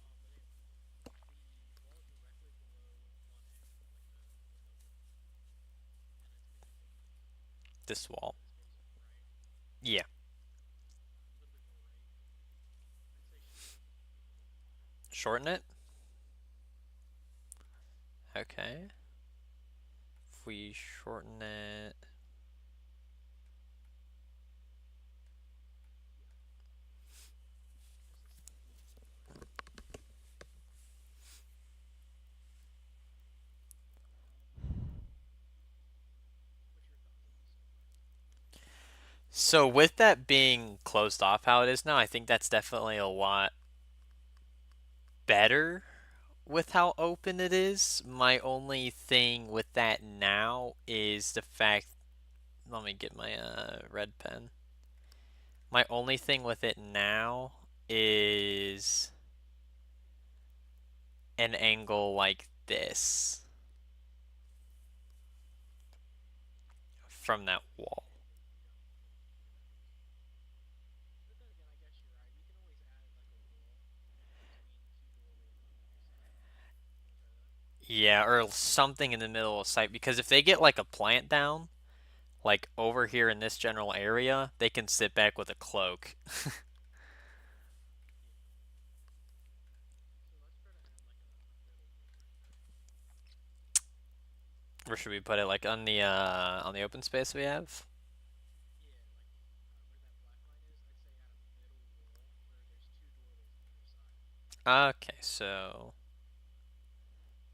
A: This wall. Yeah. Shorten it. Okay. If we shorten it. So with that being closed off how it is now, I think that's definitely a lot better with how open it is. My only thing with that now is the fact, let me get my red pen. My only thing with it now is an angle like this from that wall. Yeah, or something in the middle of sight because if they get like a plant down, like over here in this general area, they can sit back with a cloak. Where should we put it? Like on the open space we have? Okay, so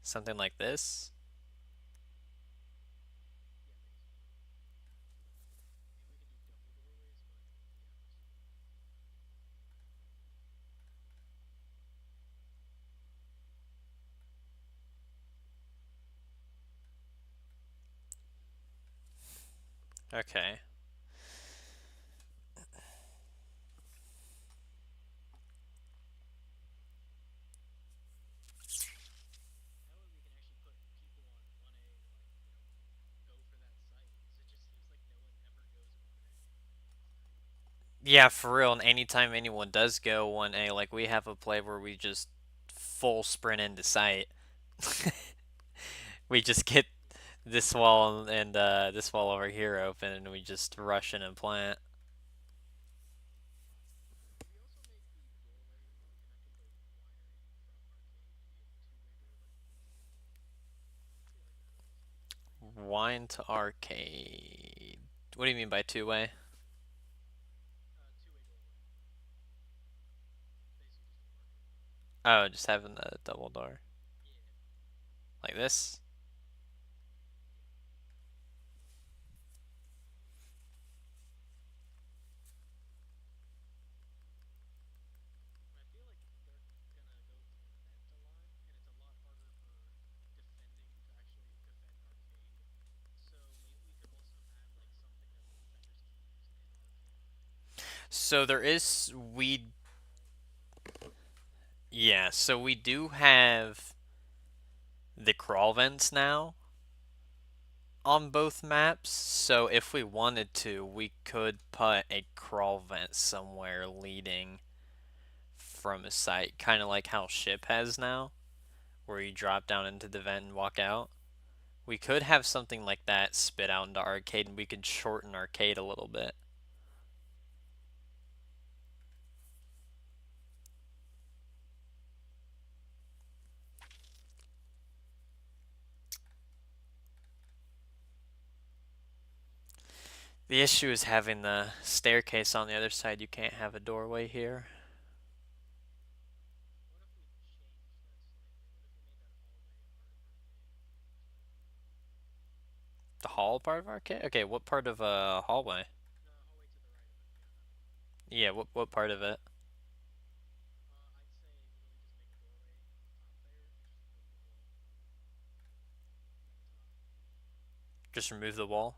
A: something like this. Okay. Yeah, for real. And anytime anyone does go 1A, like we have a play where we just full sprint into sight. We just get this wall and this wall over here open, and we just rush in and plant. Wine to arcade. What do you mean by two-way? Oh, just having the double door. Like this? So there is yeah, so we do have the crawl vents now on both maps. So if we wanted to, we could put a crawl vent somewhere leading from a site, kind of like how Ship has now, where you drop down into the vent and walk out. We could have something like that spit out into arcade, and we could shorten arcade a little bit. The issue is having the staircase on the other side. You can't have a doorway here. The hall part of arcade? Okay, what part of a hallway? Yeah, what part of it? Just remove the wall.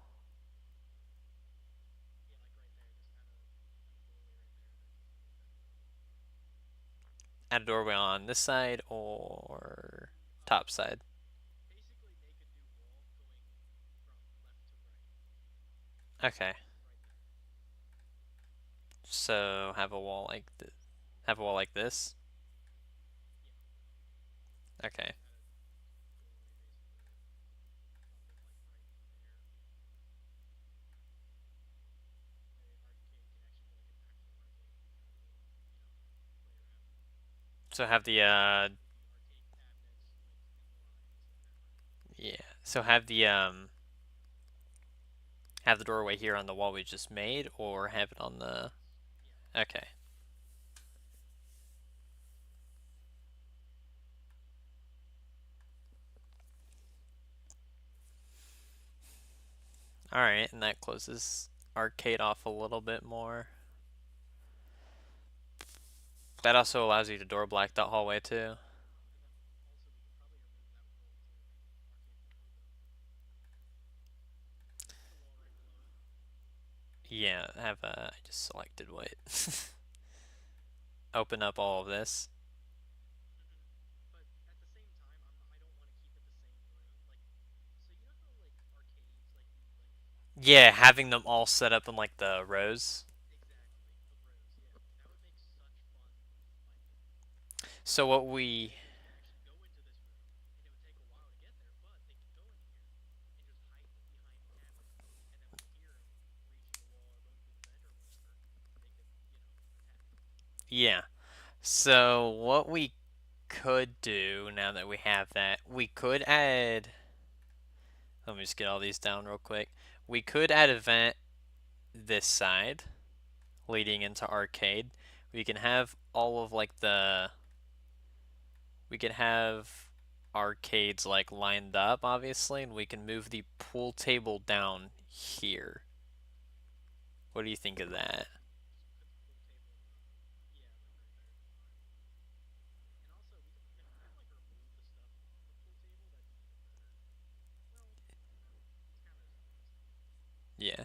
A: Add a doorway on this side or top side. Okay. So have a wall like this. Okay. So have the yeah. So have the doorway here on the wall we just made, or have it on the okay. All right, and that closes arcade off a little bit more. That also allows you to door block that hallway too. Yeah, have a. I just selected white. Open up all of this. Yeah, having them all set up in like the rows. So what we yeah. So what we could do now that we have that, we could add. Let me just get all these down real quick. We could add a vent this side leading into arcade. We can have all of like the. We can have arcades like lined up, obviously, and we can move the pool table down here. What do you think of that? Yeah.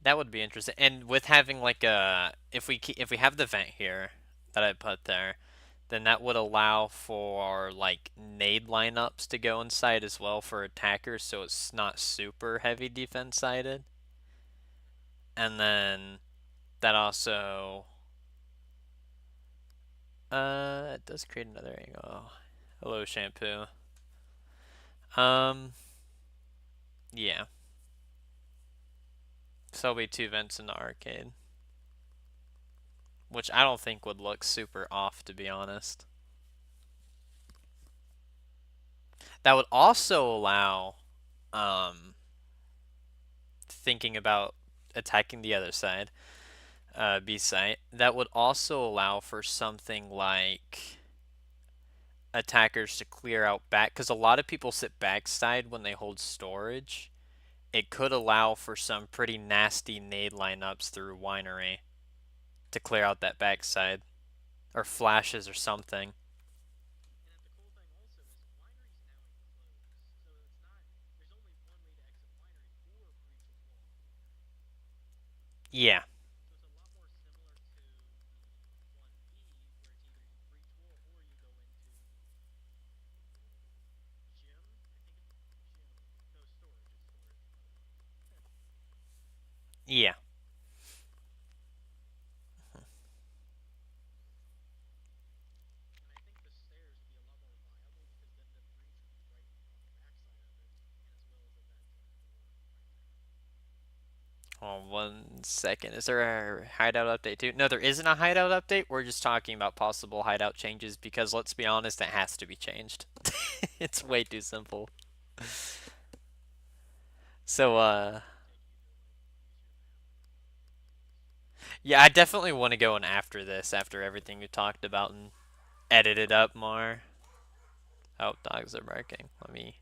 A: That would be interesting. And with having like a if we have the vent here that I put there, then that would allow for like nade lineups to go inside as well for attackers, so it's not super heavy defense sided. And then that also it does create another angle. Hello, shampoo. Um, yeah. So there'll be two vents in the arcade, which I don't think would look super off, to be honest. That would also allow, um, thinking about attacking the other side, B site. That would also allow for something like attackers to clear out back, because a lot of people sit backside when they hold storage. It could allow for some pretty nasty nade lineups through Winery to clear out that backside, or flashes or something. Yeah. Yeah. Oh, 1 second. Is there a hideout update too? No, there isn't a hideout update. We're just talking about possible hideout changes because let's be honest, it has to be changed. It's way too simple. So, yeah, I definitely want to go in after this, after everything we talked about, and edit it up more. Oh, dogs are barking. Let me.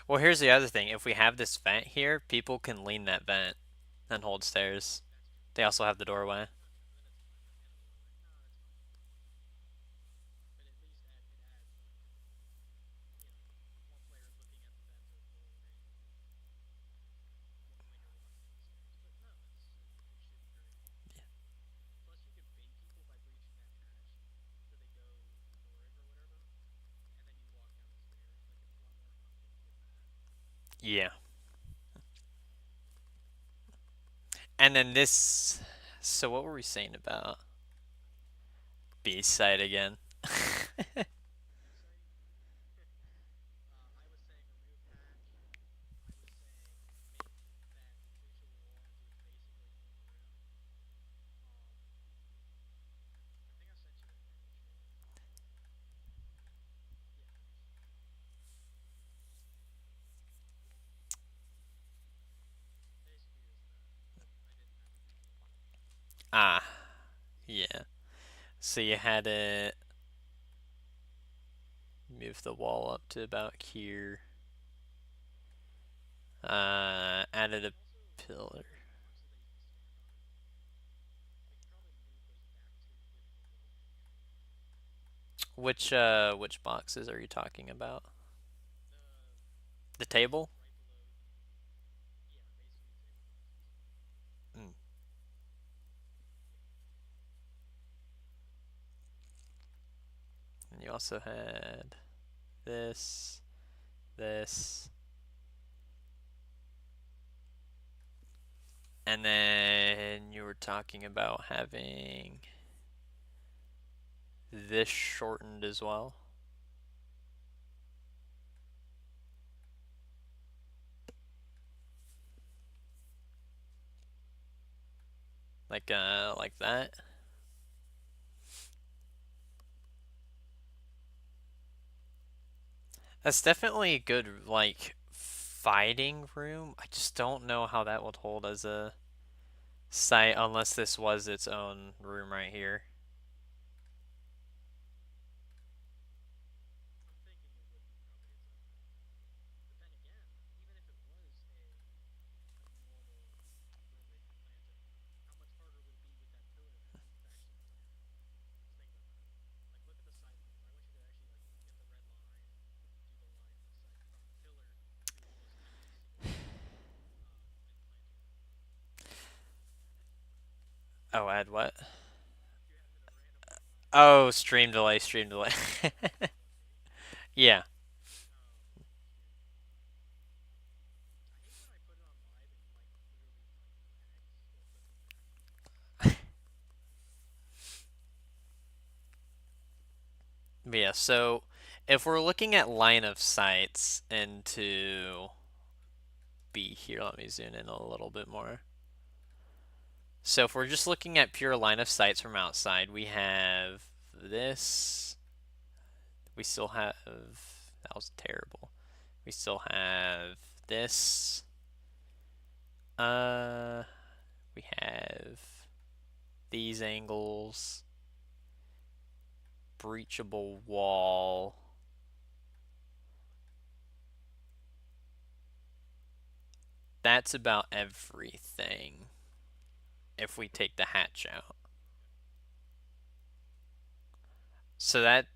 A: Well, here's the other thing. If we have this vent here, people can lean that vent and hold stairs. They also have the doorway. Yeah. And then this. So what were we saying about B side again? Ah, yeah. So you had to move the wall up to about here. Added a pillar. Which boxes are you talking about? The table? Mm. And you also had this. this. And then you were talking about having this shortened as well. Like that. That's definitely a good, like, fighting room. I just don't know how that would hold as a site unless this was its own room right here. Oh, add what? Oh, stream delay, stream delay. Yeah. But yeah, so if we're looking at line of sights into B here, let me zoom in a little bit more. So if we're just looking at pure line of sights from outside, we have this. We still have, that was terrible. We still have this. Uh, we have these angles, breachable wall. That's about everything if we take the hatch out. So that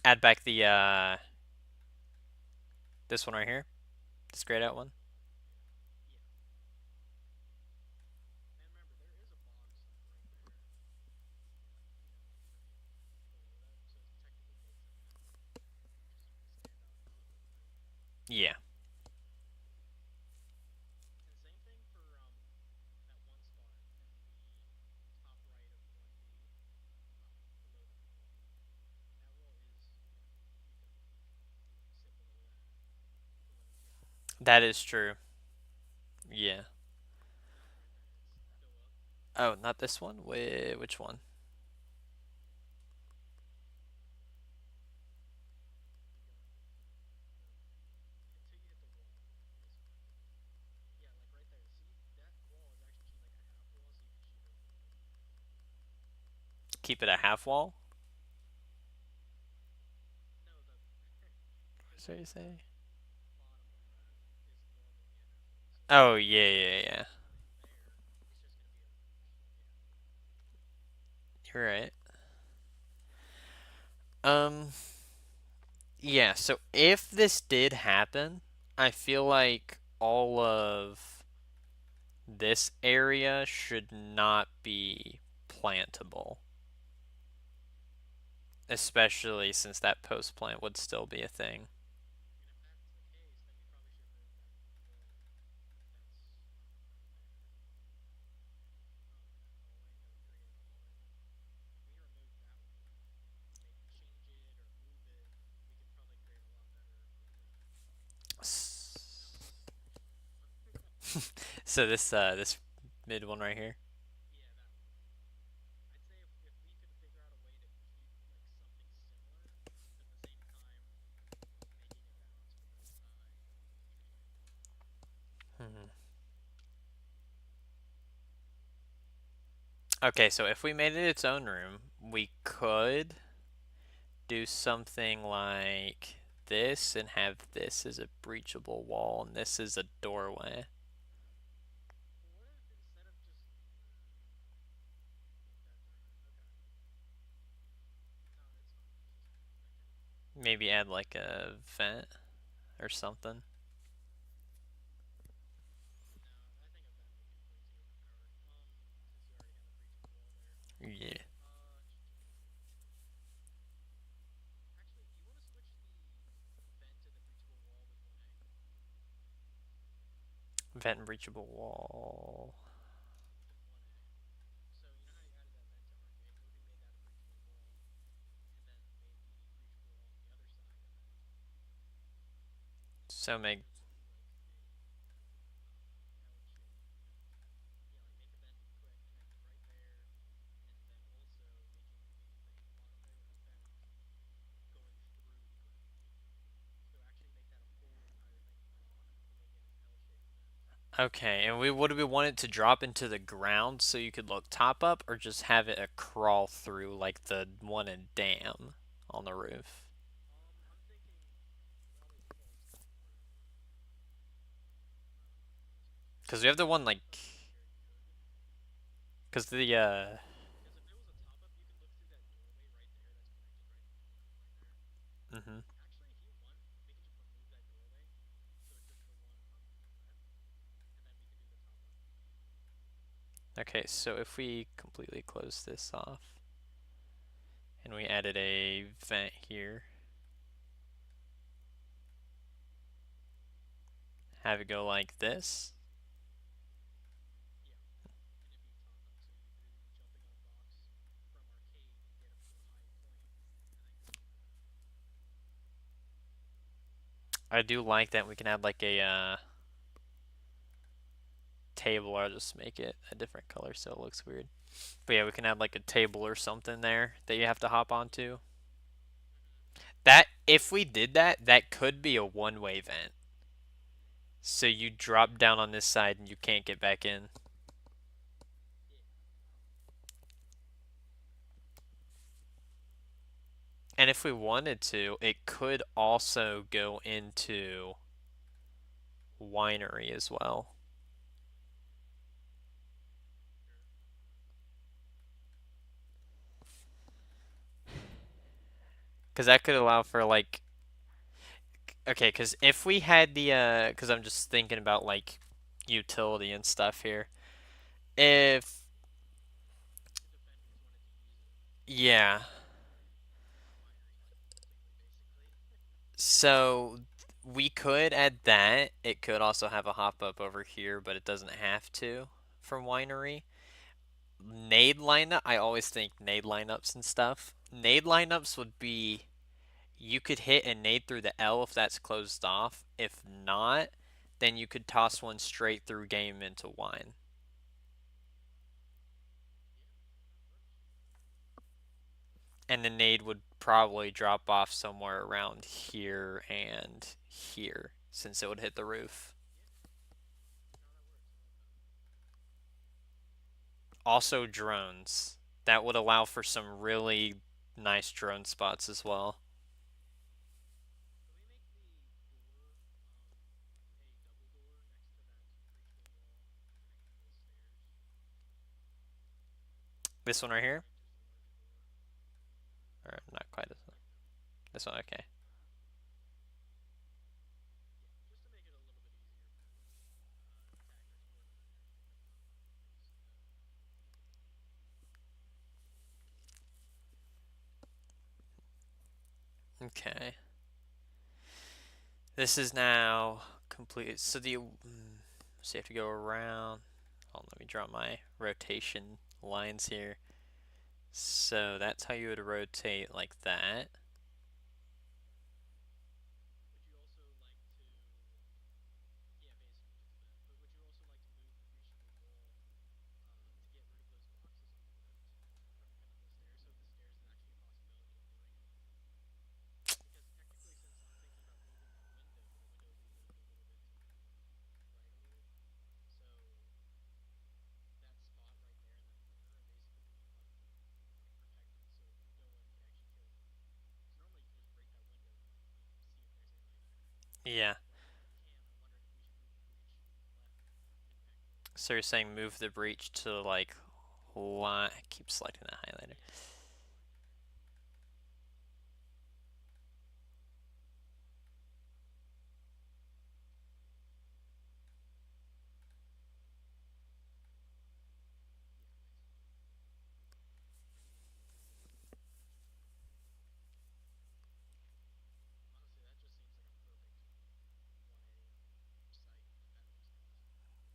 A: add back the this one right here, this grayed out one. Yeah. That is true. Yeah. Oh, not this one? Which one? Keep it a half wall? What's that you say? Oh, yeah, yeah, yeah. You're right. Um, yeah, so if this did happen, I feel like all of this area should not be plantable. Especially since that post plant would still be a thing. So this mid one right here. Hmm. Okay, so if we made it its own room, we could do something like this and have this as a breachable wall and this is a doorway. Maybe add like a vent or something. Yeah. Vent and breachable wall. So make Okay, and we would we want it to drop into the ground so you could look top up, or just have it a crawl through like the one in Dam on the roof? Because we have the one like, because the hmm Okay, so if we completely close this off and we added a vent here, have it go like this. I do like that we can add like a table. I'll just make it a different color so it looks weird. But yeah, we can add like a table or something there that you have to hop onto. That if we did that, that could be a one-way vent. So you drop down on this side and you can't get back in. And if we wanted to, it could also go into winery as well. Because that could allow for like, okay, because if we had the, because I'm just thinking about like utility and stuff here. If, yeah. So we could add that. It could also have a hop up over here, but it doesn't have to from winery. Nade lineup, I always think nade lineups and stuff. Nade lineups would be you could hit a nade through the L if that's closed off. If not, then you could toss one straight through game into wine. And the nade would probably drop off somewhere around here and here since it would hit the roof. Also, drones. That would allow for some really nice drone spots as well. This one right here? Or not quite this one. This one, okay. Okay. This is now complete. So so you have to go around. Oh, let me draw my rotation lines here. So that's how you would rotate like that. Yeah. So you're saying move the breach to like line. Keep selecting that highlighter.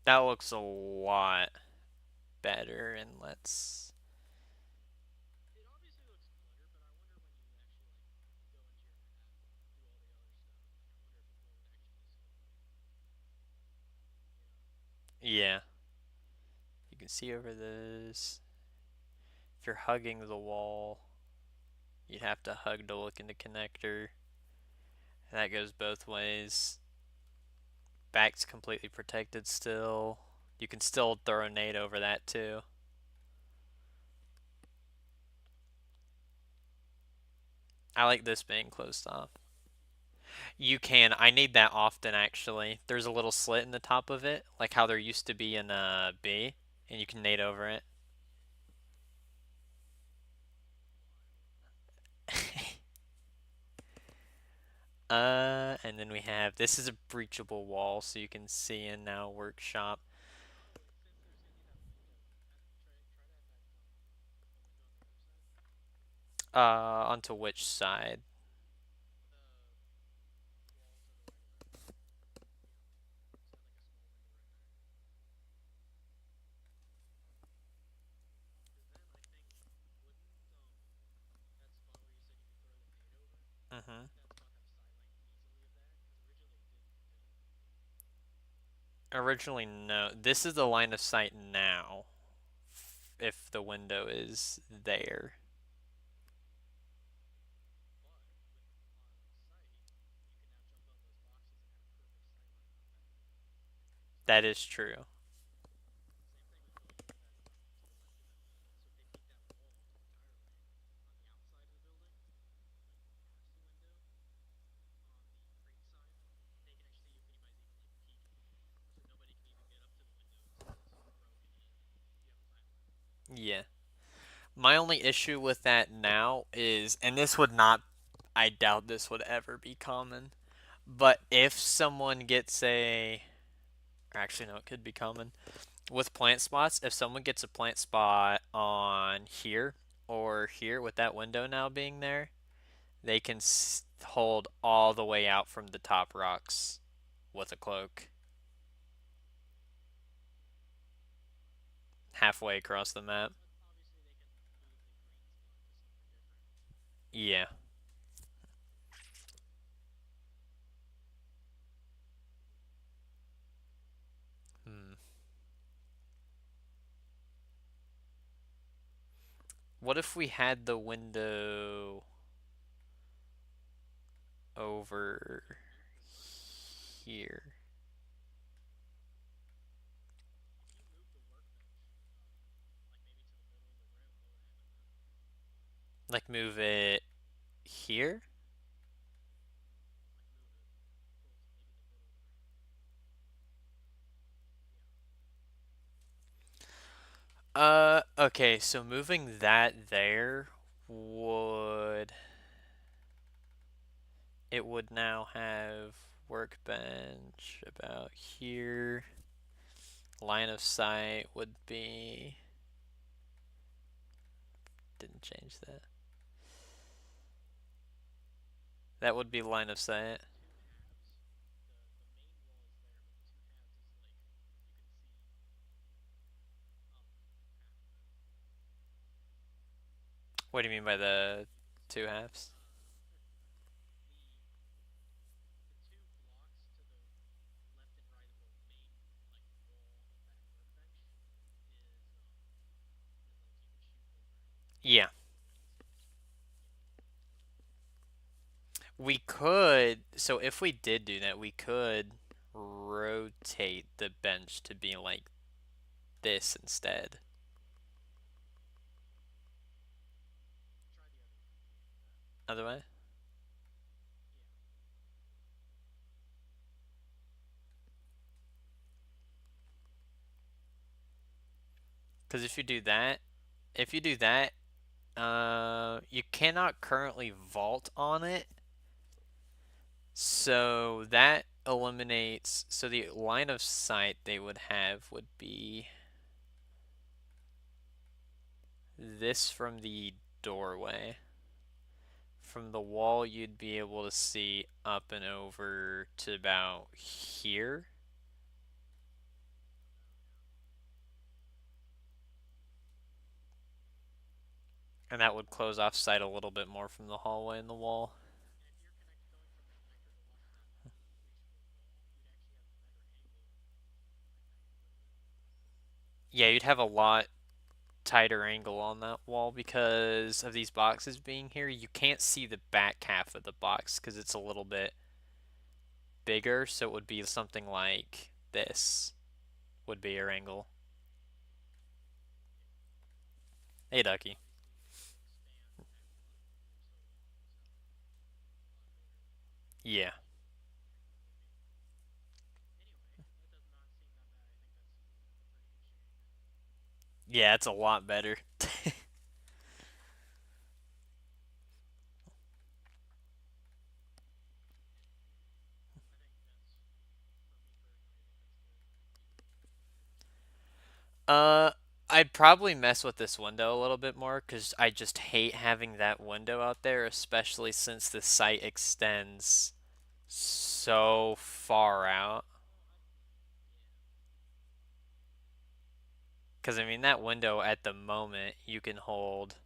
A: That looks a lot better, and let's. Yeah, you can see over this. If you're hugging the wall, you'd have to hug to look in the connector. And that goes both ways. Back's completely protected still. You can still throw a nade over that too. I like this being closed off. You can. I need that often actually. There's a little slit in the top of it, like how there used to be in B, and you can nade over it. And then we have this is a breachable wall, so you can see in now workshop. Onto which side? Mm-hmm. Originally, no. This is the line of sight now. If the window is there, that is true. Yeah. My only issue with that now is, and this would not, I doubt this would ever be common, but if someone gets a, actually no, it could be common with plant spots. If someone gets a plant spot on here or here with that window now being there, they can hold all the way out from the top rocks with a cloak halfway across the map. Yeah. Hmm. What if we had the window over here? Like move it here? Okay, so moving that there would it would now have workbench about here. Line of sight would be didn't change that. That would be line of sight. What do you mean by the two halves? Yeah. We could, so if we did do that, we could rotate the bench to be like this instead. Other way? Because if you do that, you cannot currently vault on it. So that eliminates, so the line of sight they would have would be this from the doorway. From the wall, you'd be able to see up and over to about here. And that would close off sight a little bit more from the hallway and the wall. Yeah, you'd have a lot tighter angle on that wall because of these boxes being here. You can't see the back half of the box because it's a little bit bigger, so it would be something like this would be your angle. Hey, Ducky. Yeah. Yeah, it's a lot better. uh, I'd probably mess with this window a little bit more because I just hate having that window out there, especially since the site extends so far out. Because, I mean, that window at the moment you can hold.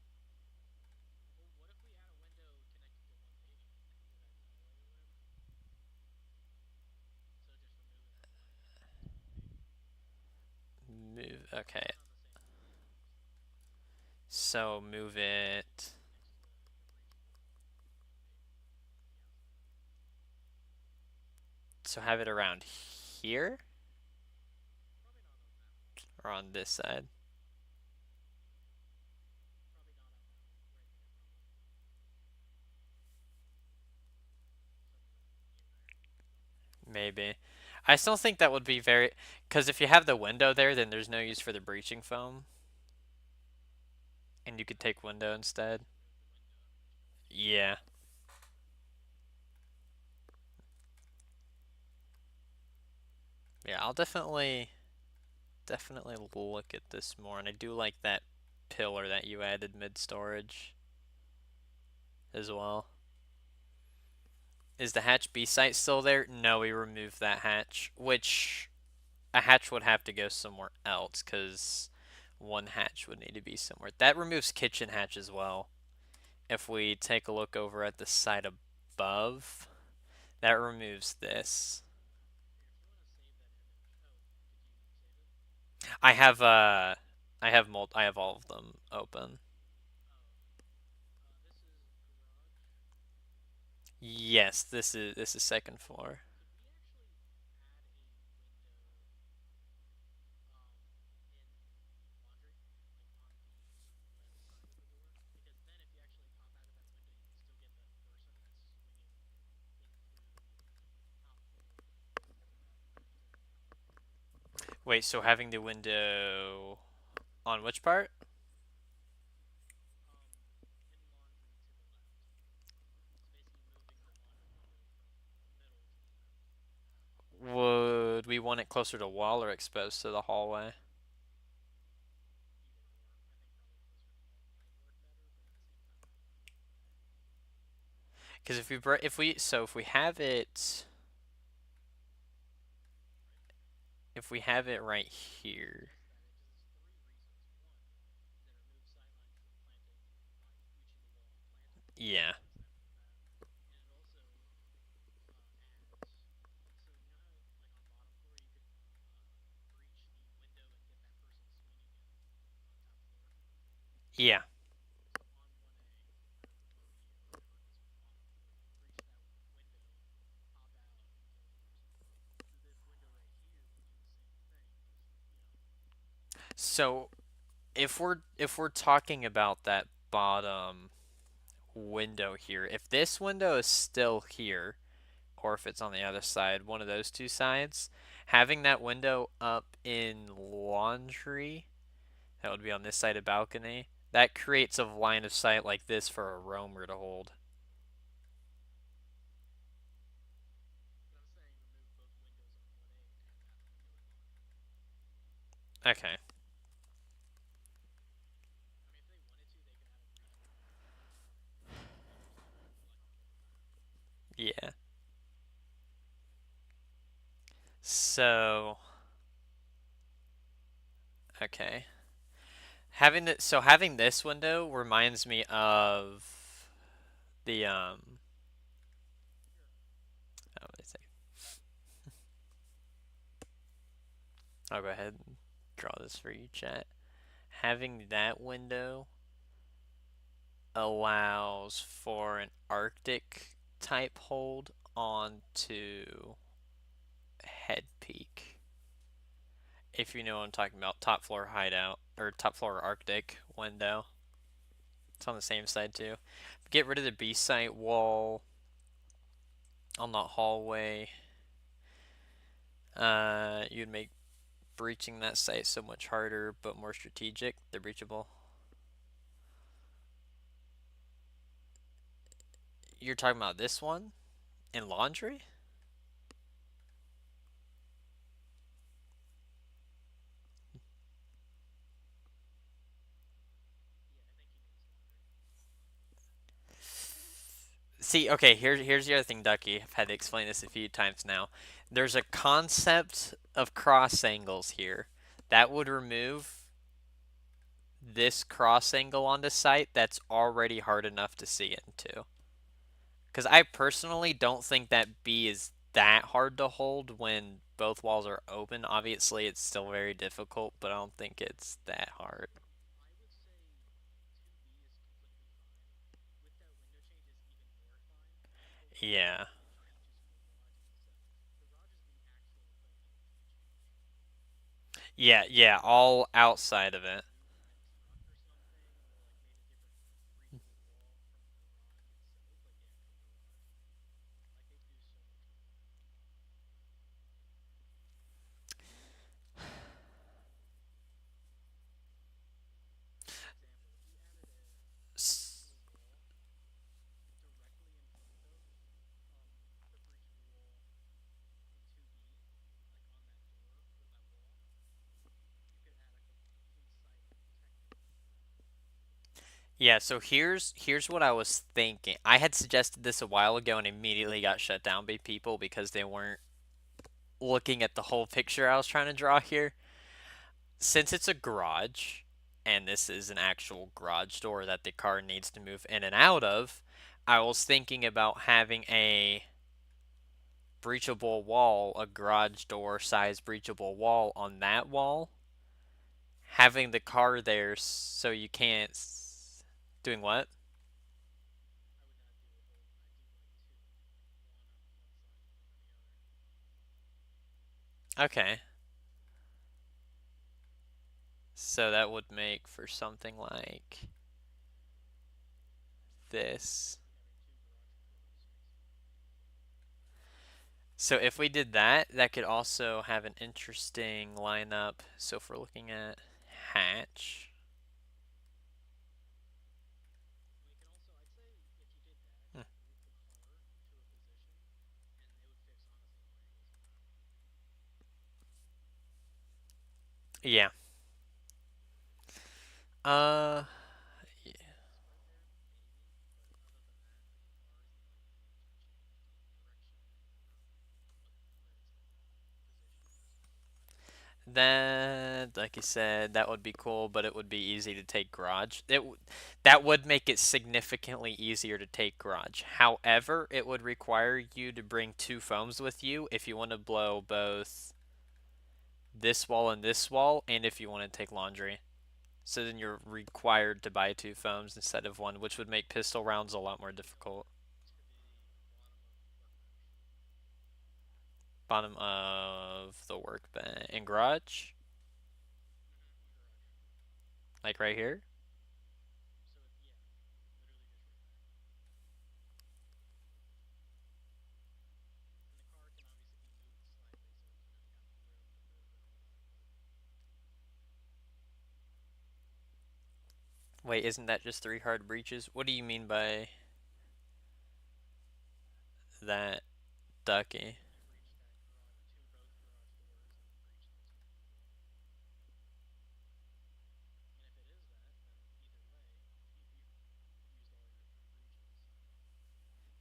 A: Move. Okay. So move it. So have it around here or on this side? Maybe. I still think that would be very. Because if you have the window there, then there's no use for the breaching foam. And you could take window instead. Yeah. Yeah, I'll definitely look at this more. And I do like that pillar that you added mid storage as well. Is the hatch B site still there? No, we removed that hatch, which a hatch would have to go somewhere else because one hatch would need to be somewhere. That removes kitchen hatch as well. If we take a look over at the side above, that removes this. I have I have all of them open. Yes, this is second floor. Wait, so having the window on which part? Would we want it closer to wall or exposed to the hallway? Because if we have it right here, yeah, yeah. So if we're talking about that bottom window here, if this window is still here, or if it's on the other side, one of those two sides, having that window up in laundry, that would be on this side of balcony, that creates a line of sight like this for a roamer to hold. Okay. Yeah. So, okay. Having this window reminds me of the what did I say? I'll go ahead and draw this for you, chat. Having that window allows for an Arctic type hold onto head peak. If you know what I'm talking about, top floor hideout or top floor Arctic window. It's on the same side too. Get rid of the B site wall on that hallway. You'd make breaching that site so much harder, but more strategic. They're breachable. You're talking about this one in laundry? See, okay, here's the other thing, Ducky. I've had to explain this a few times now. There's a concept of cross angles here that would remove this cross angle on the site that's already hard enough to see into. Because I personally don't think that B is that hard to hold when both walls are open. Obviously, it's still very difficult, but I don't think it's that hard. Yeah. Yeah, all outside of it. Yeah, so here's what I was thinking. I had suggested this a while ago and immediately got shut down by people because they weren't looking at the whole picture I was trying to draw here. Since it's a garage and this is an actual garage door that the car needs to move in and out of, I was thinking about having a breachable wall, a garage door size breachable wall on that wall, having the car there so you can't doing what? Okay. So that would make for something like this. So if we did that, that could also have an interesting lineup. So if we're looking at hatch. Hmm. Yeah. Uh, yeah. That, like you said, that would be cool, but it would be easy to take garage. That would make it significantly easier to take garage. However, it would require you to bring two foams with you if you want to blow both this wall and this wall, and if you want to take laundry. So then you're required to buy two foams instead of one, which would make pistol rounds a lot more difficult. Bottom of the workbench in garage, like right here. Wait, isn't that just three hard breaches? What do you mean by that, Ducky?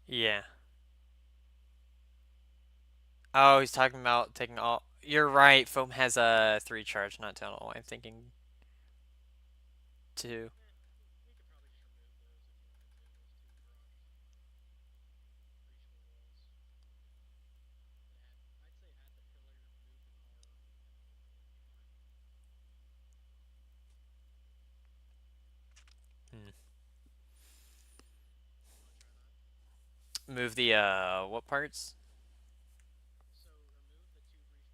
A: Yeah. Oh, he's talking about taking all. You're right. Foam has a three charge, not tunnel. I'm thinking. two.
B: We could probably just remove those if you wanted to. Those two garage breachable walls. But I'd say add the pillar, move the car, and then it'll be fine.
A: Hmm.
B: You want to try that?
A: Move the what parts?
B: So remove the two breachable walls you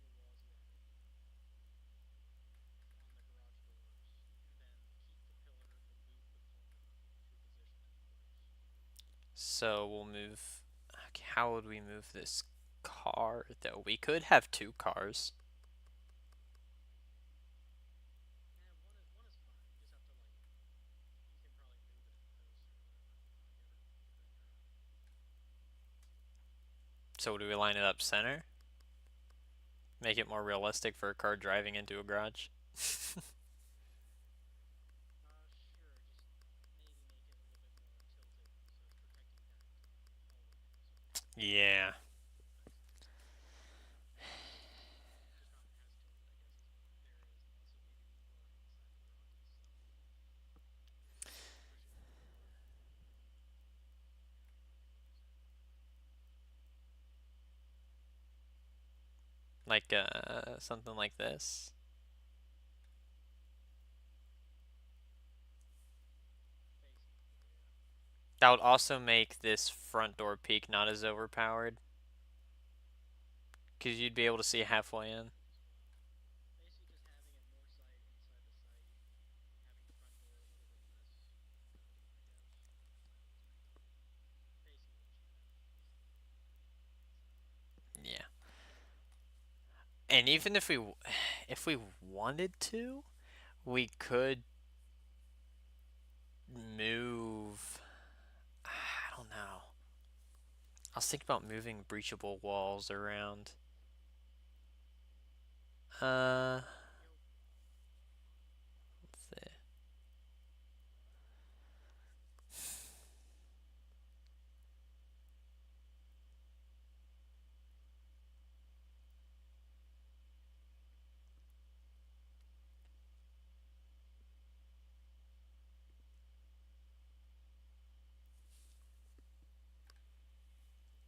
B: added on the garage doors, and then keep the pillar, but move the car to position it in place.
A: So we'll move. Okay, how would we move this car though? We could have two cars.
B: Yeah, one is fine. You just have to like you can probably move it in post or whatever if you want to get it in your own.
A: So do we line it up center? Make it more realistic for a car driving into a garage.
B: Sure. Just maybe make it a little bit more tilted so it's protecting that hallway, so the car can't
A: Yeah.
B: exit. Just not as tilted, I guess, as what there is, and also maybe more inside the garage itself. Push it forward. Like what was that?
A: Like something like this.
B: Basically, yeah.
A: That would also make this front door peak not as overpowered. Because you'd be able to see halfway in.
B: As well. Basically, just having it more sight inside the site, having the front door a little bit less overpowered, I guess. Basically what you have inside of that.
A: Yeah. And even if we wanted to, we could move. I don't know. I was thinking about moving breachable walls around. Uh,
B: You know,
A: let's see.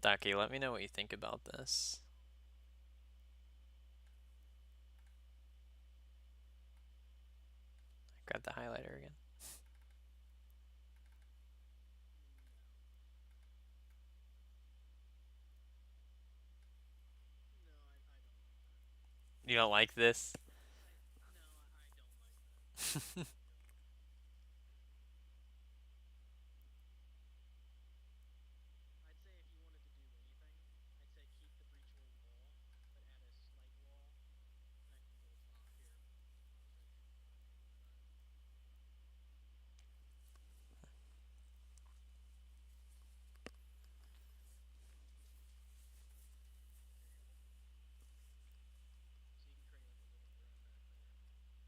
A: Ducky, let me know what you think about this. Grab the highlighter again.
B: no. No, I don't like that.
A: You don't like this?
B: No, I don't like that. I really don't. I'd say if you wanted to do anything, I'd say keep the breachable wall, but add a slight wall that can go here. I'll show you what I mean by that. Here you go. So you can create like a living room back there. That's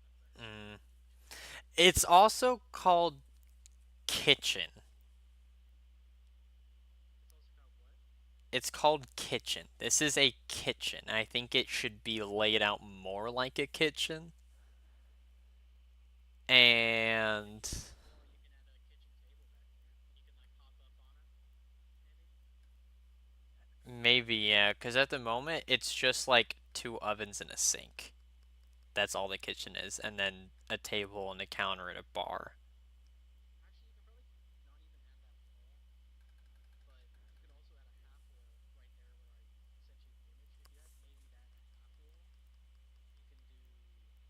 B: actually what
A: Mm.
B: you should do.
A: It's also called kitchen.
B: It's also called what?
A: It's called kitchen. This is a kitchen. I think it should be laid out more like a kitchen. And
B: Well, you can add a kitchen table back there, and you can like pop up on it, maybe.
A: maybe, yeah, because at the moment it's just like two ovens and a sink. That's all the kitchen is. And then a table and a counter and a bar.
B: Actually, you can probably not even add that wall, but you could also add a half wall right there where I sent you the image. If you add maybe that a half wall, you can do like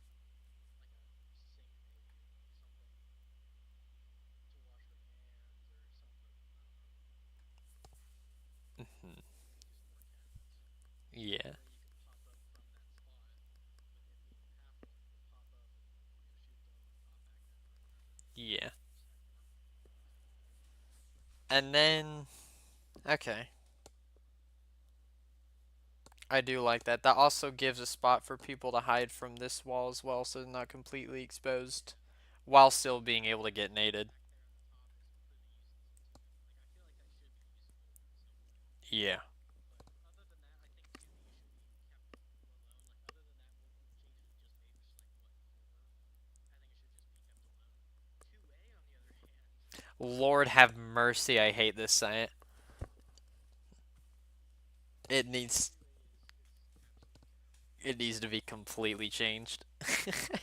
B: a sink maybe or like something to wash your hands or something. I don't know.
A: Mhm.
B: Maybe do some more cabinets.
A: Yeah.
B: And then you could pop up from that spot with it being a half wall. You could pop up and shoot them and pop back down or whatever.
A: Yeah.
B: Just have more flexibility.
A: And then, okay. I do like that. That also gives a spot for people to hide from this wall as well, so they're not completely exposed while still being able to get naded.
B: Back there on the top is completely useless too. Like I feel like that should be useful in some way.
A: Yeah.
B: But other than that, I think 2B should be kept alone. Like other than that, we'll change it just maybe just like what floor. I think it should just be kept
A: Lord have mercy, I hate this site. It needs
B: Basically, it's absolutely terrible.
A: it needs to be completely changed.
B: If I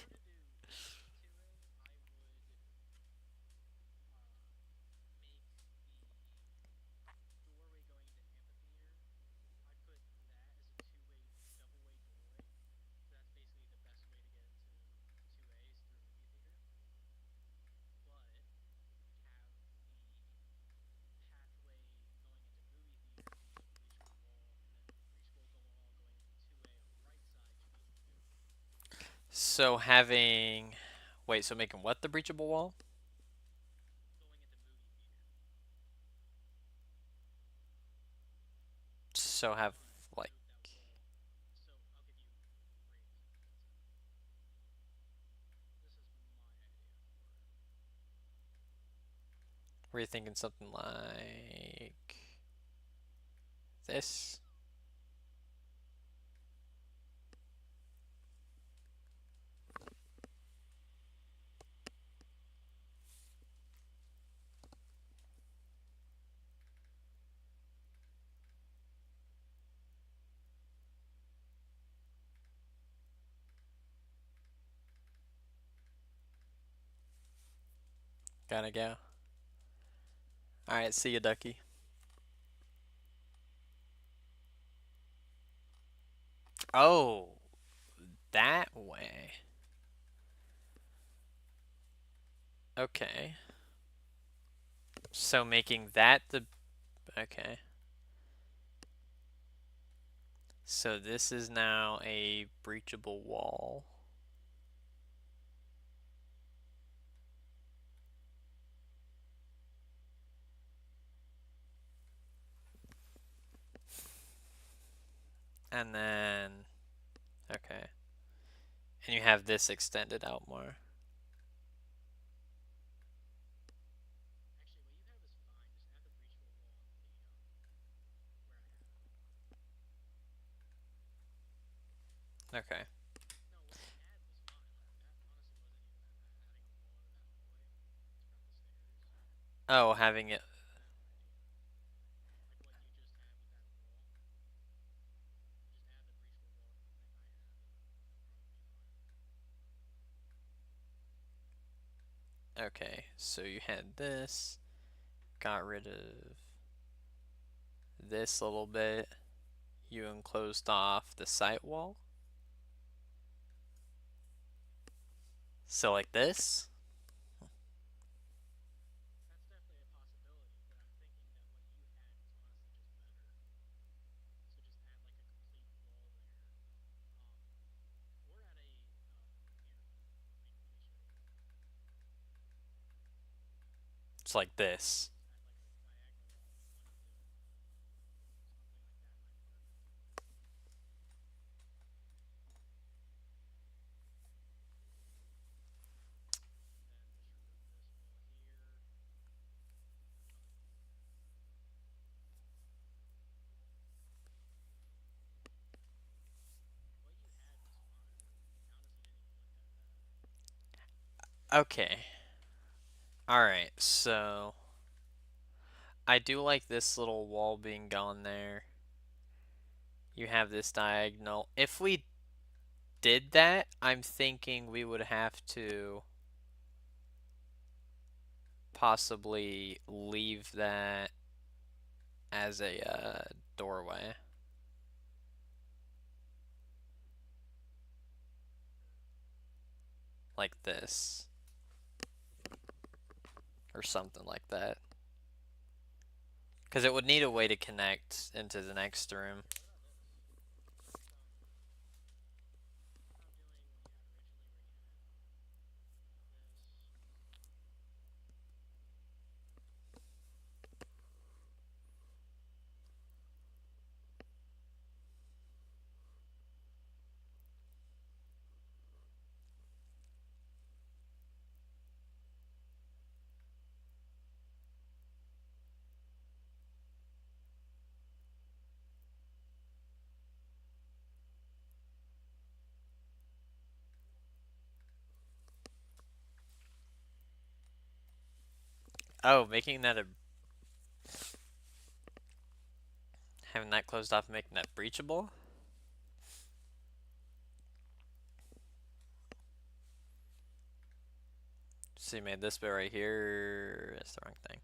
B: were to do 2A, I would make the doorway going into amphitheater. I'd put that as a two-way, double-way doorway. So that's basically the best way to get into 2A is through movie theater. But have the pathway going into movie theater be a breachable wall, and then the breachable wall going into 2A on the right side should be the new one.
A: So having wait, so making what the breachable wall?
B: Going into movie theater.
A: So
B: So
A: have
B: if you
A: like
B: remove that wall, so I'll give you a great example. This is my idea for it.
A: were you thinking something like this? Gotta go. Alright, see you, Ducky. Oh, that way. Okay. So making that the okay. So this is now a breachable wall. And then okay. And you have this extended out more.
B: Actually, what you have is fine. Just add the breachable wall on the where I had it.
A: Okay.
B: No, what you had was fine. That honestly wasn't even that bad. Adding a wall to that hallway from the stairs.
A: Oh, having it.
B: That wasn't a bad idea. Like what you just had with that wall. Just add the breachable wall to the thing I had, and it'll probably be fine.
A: Okay, so you had this, got rid of this little bit. You enclosed off the site wall. So like this.
B: That's definitely a possibility, but I'm thinking that what you had was honestly just better. So just add like a complete wall there, um, or add a here. Let me show you.
A: It's like this.
B: Just add like a diagonal wall if you wanted to. Something like that might work. And then just remove this wall here. What you had was fine. It honestly didn't even look that bad.
A: Okay. Alright, so I do like this little wall being gone there. You have this diagonal. If we did that, I'm thinking we would have to possibly leave that as a doorway.
B: Okay.
A: Like this. Or something like that. Because it would need a way to connect into the next room.
B: Okay, what about this? What about doing what you had originally where you had this.
A: Oh, making that a having that closed off, and making that breachable. So you made this bit right here. That's the wrong thing.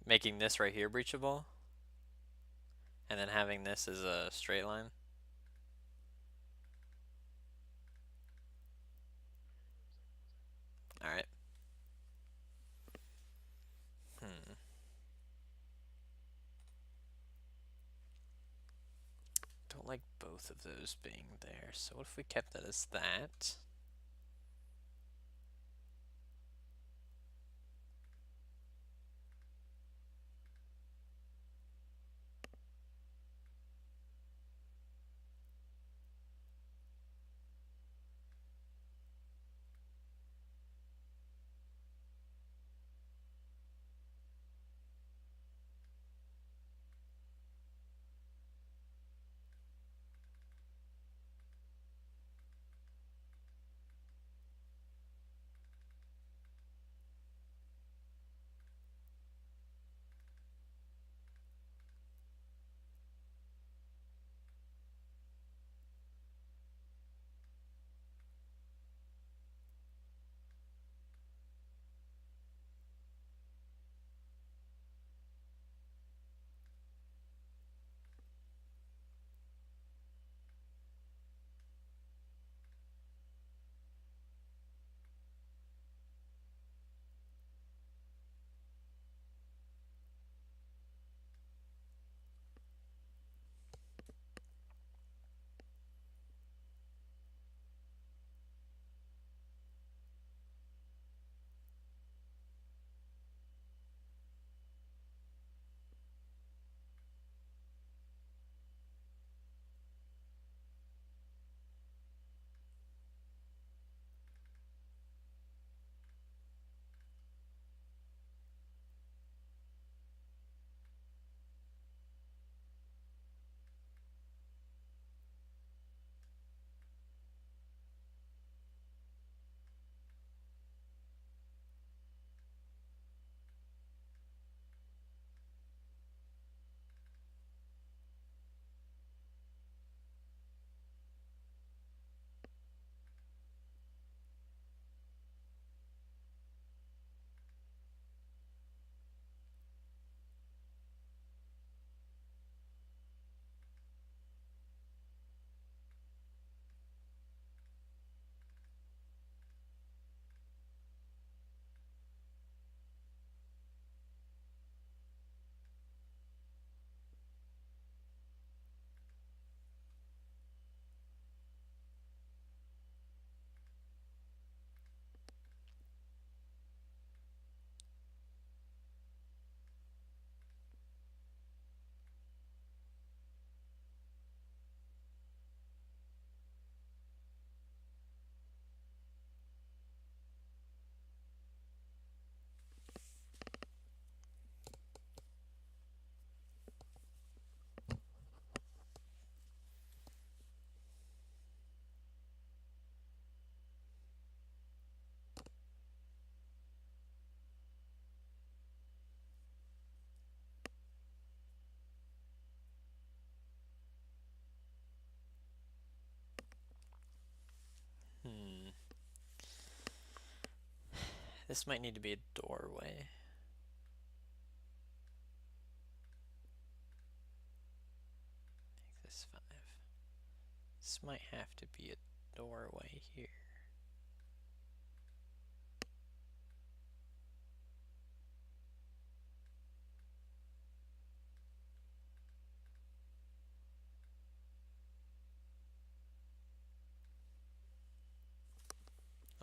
A: Making this right here breachable, and then having this as a straight line. All right. Hmm. Don't like both of those being there. So what if we kept that as that? Hmm. This might need to be a doorway. Make this 5. This might have to be a doorway here.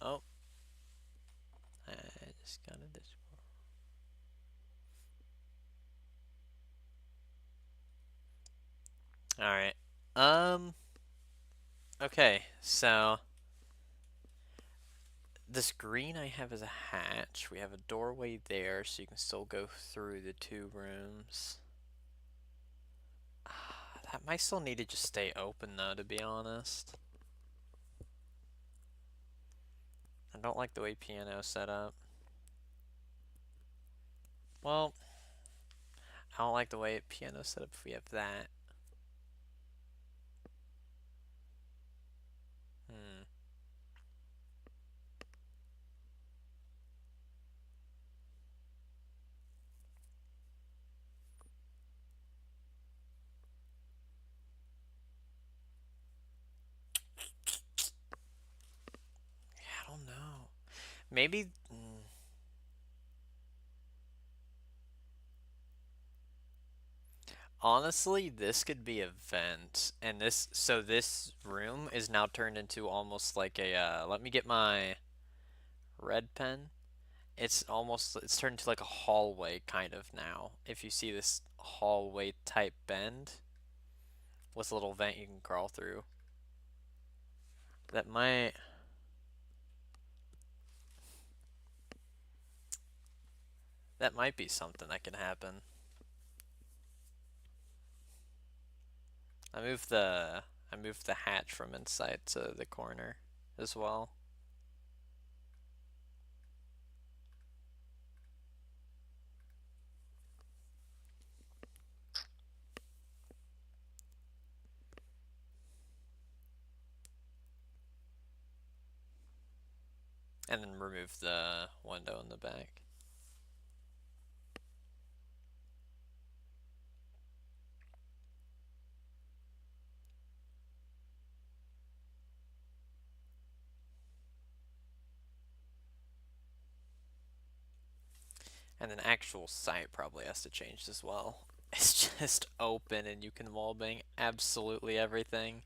A: Oh, I just got a this. All right. Okay, so this green I have as a hatch. We have a doorway there, so you can still go through the 2 rooms. That might still need to just stay open though, to be honest. I don't like the way piano's set up. Well, I don't like the way piano's set up if we have that. Hmm. Yeah, I don't know. Maybe. Honestly, this could be a vent, and this room is now turned into almost like a. Let me get my red pen. It's turned into like a hallway kind of now. If you see this hallway type bend with a little vent you can crawl through. That might that might be something that can happen. I moved the I moved the hatch from inside to the corner as well. And then remove the window in the back. And then actual site probably has to change as well. It's just open and you can wallbang absolutely everything.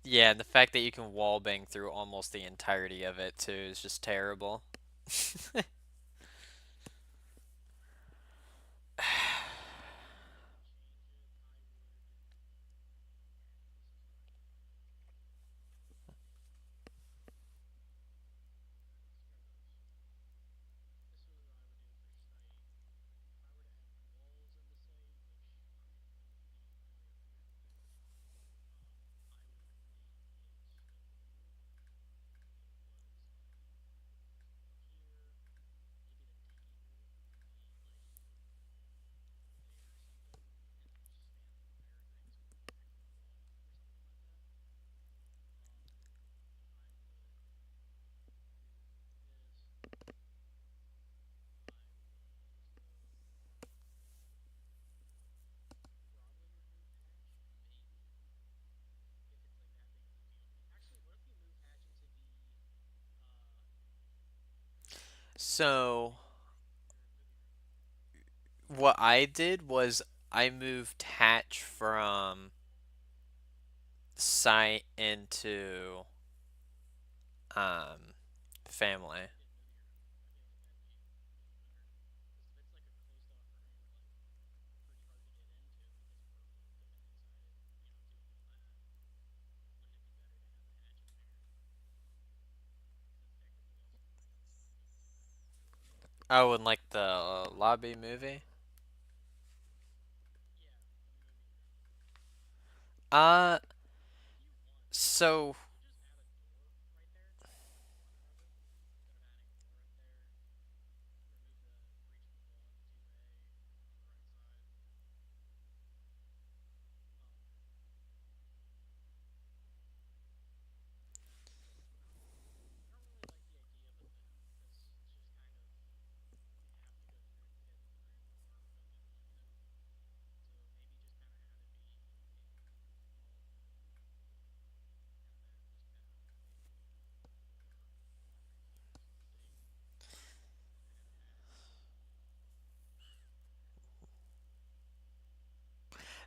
A: Yeah, and the fact that you can wallbang through almost the entirety of it too is just terrible. So, what I did was I moved Hatch from site into um family. Oh, and like the lobby movie. Uh, so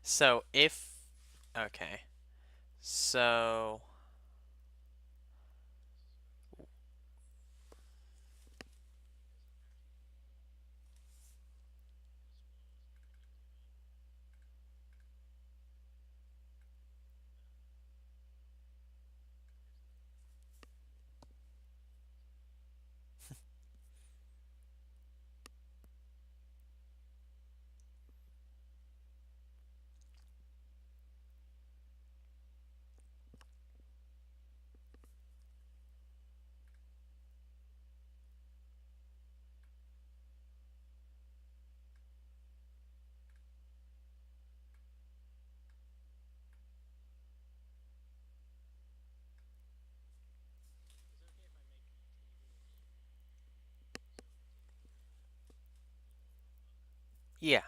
A: so if okay, so Yeah.
B: Let's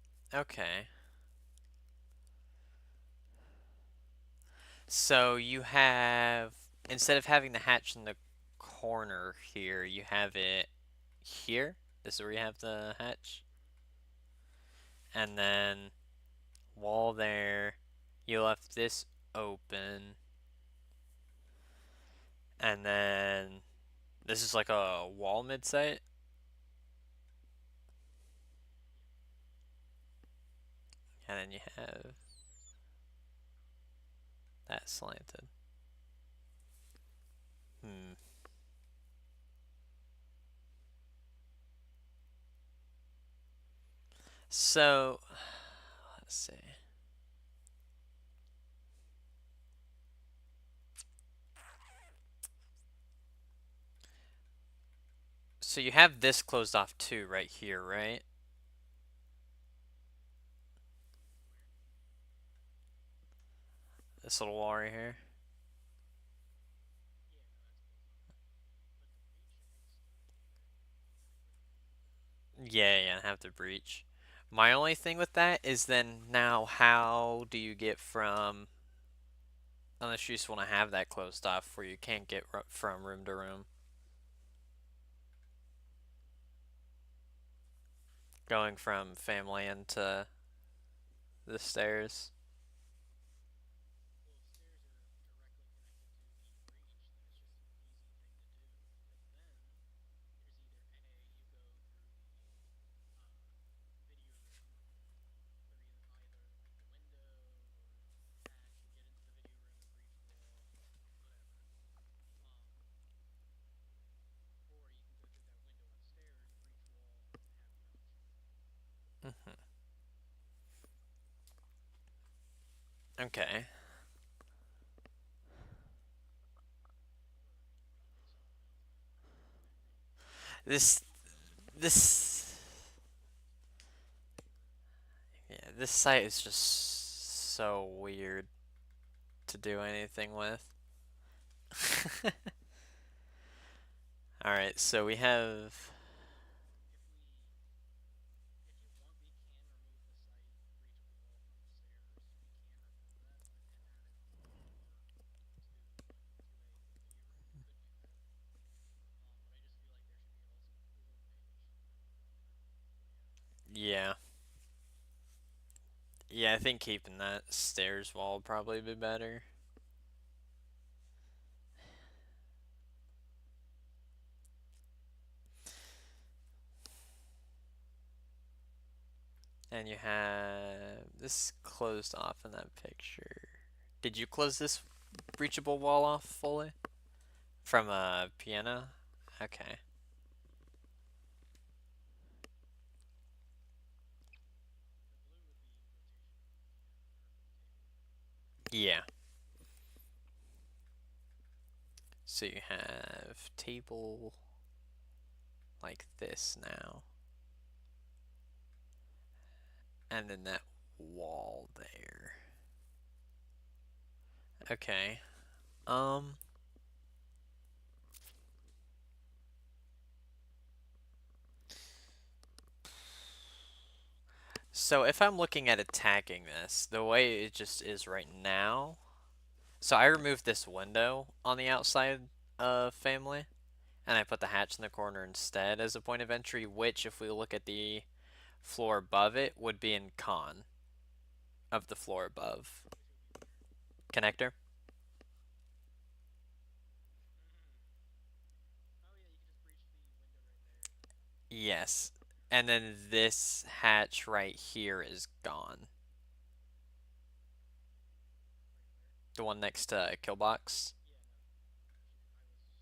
B: try this.
A: Okay. So you have, instead of having the hatch in the corner here, you have it here. This is where you have the hatch. And then wall there. You left this open. And then this is like a wall mid site. And then you have that slanted. Hmm. So, let's see. So you have this closed off too, right here, right? This little wall right here.
B: Yeah, no, that's closed off. But the breach, I think, still would be there.
A: Yeah, yeah, have to breach. My only thing with that is then now how do you get from, unless you just want to have that closed off where you can't get from room to room, going from family into the stairs.
B: Well, if stairs are directly connected to the breach, then it's just an easy thing to do. Because then there's either A, you go through the video room through either like the window or the hatch and get into the video room and breach the wall, whatever. Um, or you can go through that window upstairs, breach wall, and have the option.
A: Hmm. Okay.
B: Or I mean, we can do something else then.
A: This, this, yeah, this site is just so weird to do anything with. Alright, so we have.
B: If we, if you want, we can remove the site breachable wall from the stairs. We can remove that and add it on the floor to a video room. We could do that. But I just feel like there should be also a floor page when we have that.
A: Yeah. Yeah, I think keeping that stairs wall would probably be better. And you have this closed off in that picture. Did you close this breachable wall off fully? From a piano? Okay.
B: The blue would be rotation of the piano or table.
A: Yeah. So you have table like this now. And then that wall there. Okay. Um so if I'm looking at attacking this, the way it just is right now. So I removed this window on the outside of family, and I put the hatch in the corner instead as a point of entry, which, if we look at the floor above it, would be in con of the floor above.
B: Which would be where?
A: Connector?
B: Mm. Oh yeah, you could just breach the window right there and then
A: Yes. And then this hatch right here is gone.
B: right where?
A: The one next to Killbox.
B: Yeah,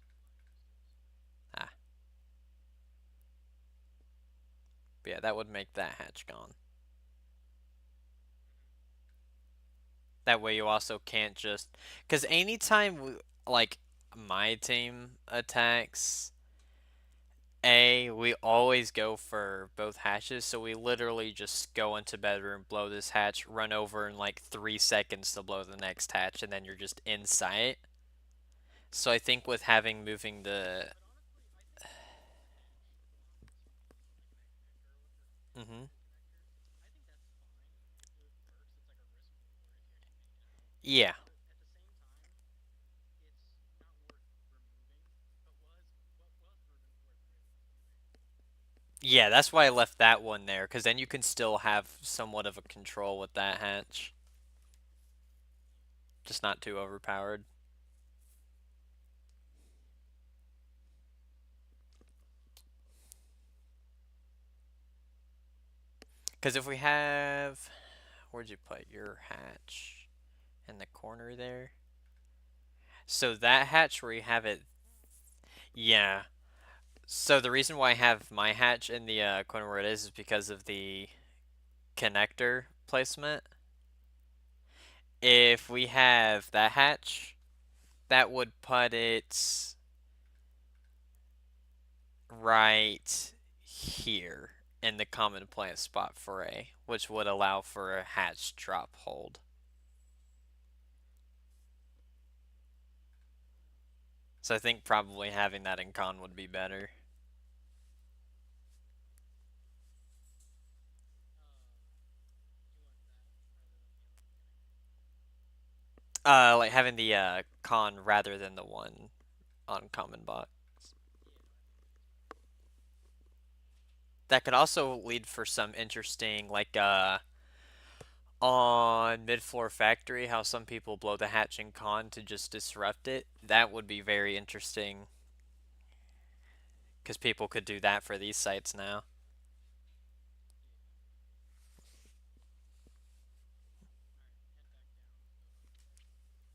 B: no. I was climbing the stairs.
A: Ah. But yeah, that would make that hatch gone.
B: Mm-hmm.
A: That way you also can't just. Because anytime, like, my team attacks, we always go for both hatches, so we literally just go into bedroom, blow this hatch, run over in like 3 seconds to blow the next hatch, and then you're just in sight. So I think with having moving the.
B: But honestly, I think that H like that connector with your
A: Hmm.
B: connector, I think that's fine. It works. It's like a risk reward if you actually make it.
A: Yeah.
B: But at the same time, it's not worth removing. But what was worth removing?
A: Yeah, that's why I left that one there, because then you can still have somewhat of a control with that hatch. Just not too overpowered. Because if we have. Where'd you put your hatch? In the corner there? So that hatch where you have it. Yeah. So the reason why I have my hatch in the corner where it is because of the connector placement. If we have that hatch, that would put it right here in the common plant spot for A, which would allow for a hatch drop hold. So I think probably having that in con would be better.
B: You want that rather than the other connector?
A: Like having the con rather than the one on common box.
B: Yeah, I think that's better.
A: That could also lead for some interesting, like on mid floor factory, how some people blow the hatch in con to just disrupt it. That would be very interesting because people could do that for these sites now.
B: Yeah. All right, head back down. Let's build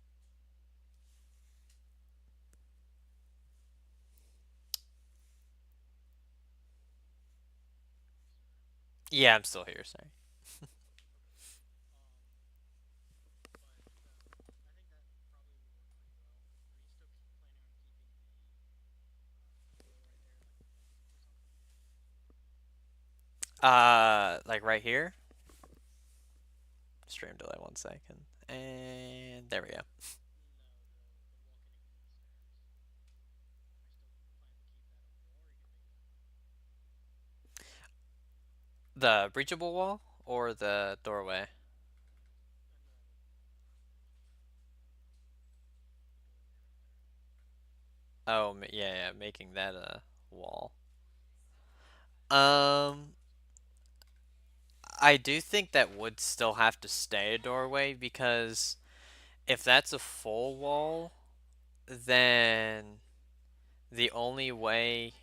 B: up the or build a little more. Um, you still there?
A: Yeah, I'm still here. Sorry.
B: Okay. Um, but I think that probably will work pretty well. Are you still planning on keeping the door right there, like the vent or something?
A: Like right here. Stream delay 1 second, and there we go.
B: No, the wall connecting to the stairs. Are you still planning to keep that as well, or are you gonna make that permanent?
A: The breachable wall or the doorway?
B: And the doorway right there.
A: Oh, yeah, yeah, making that a wall.
B: Yeah,
A: Um, I do think that would still have to stay a doorway because if that's a full wall, then the only way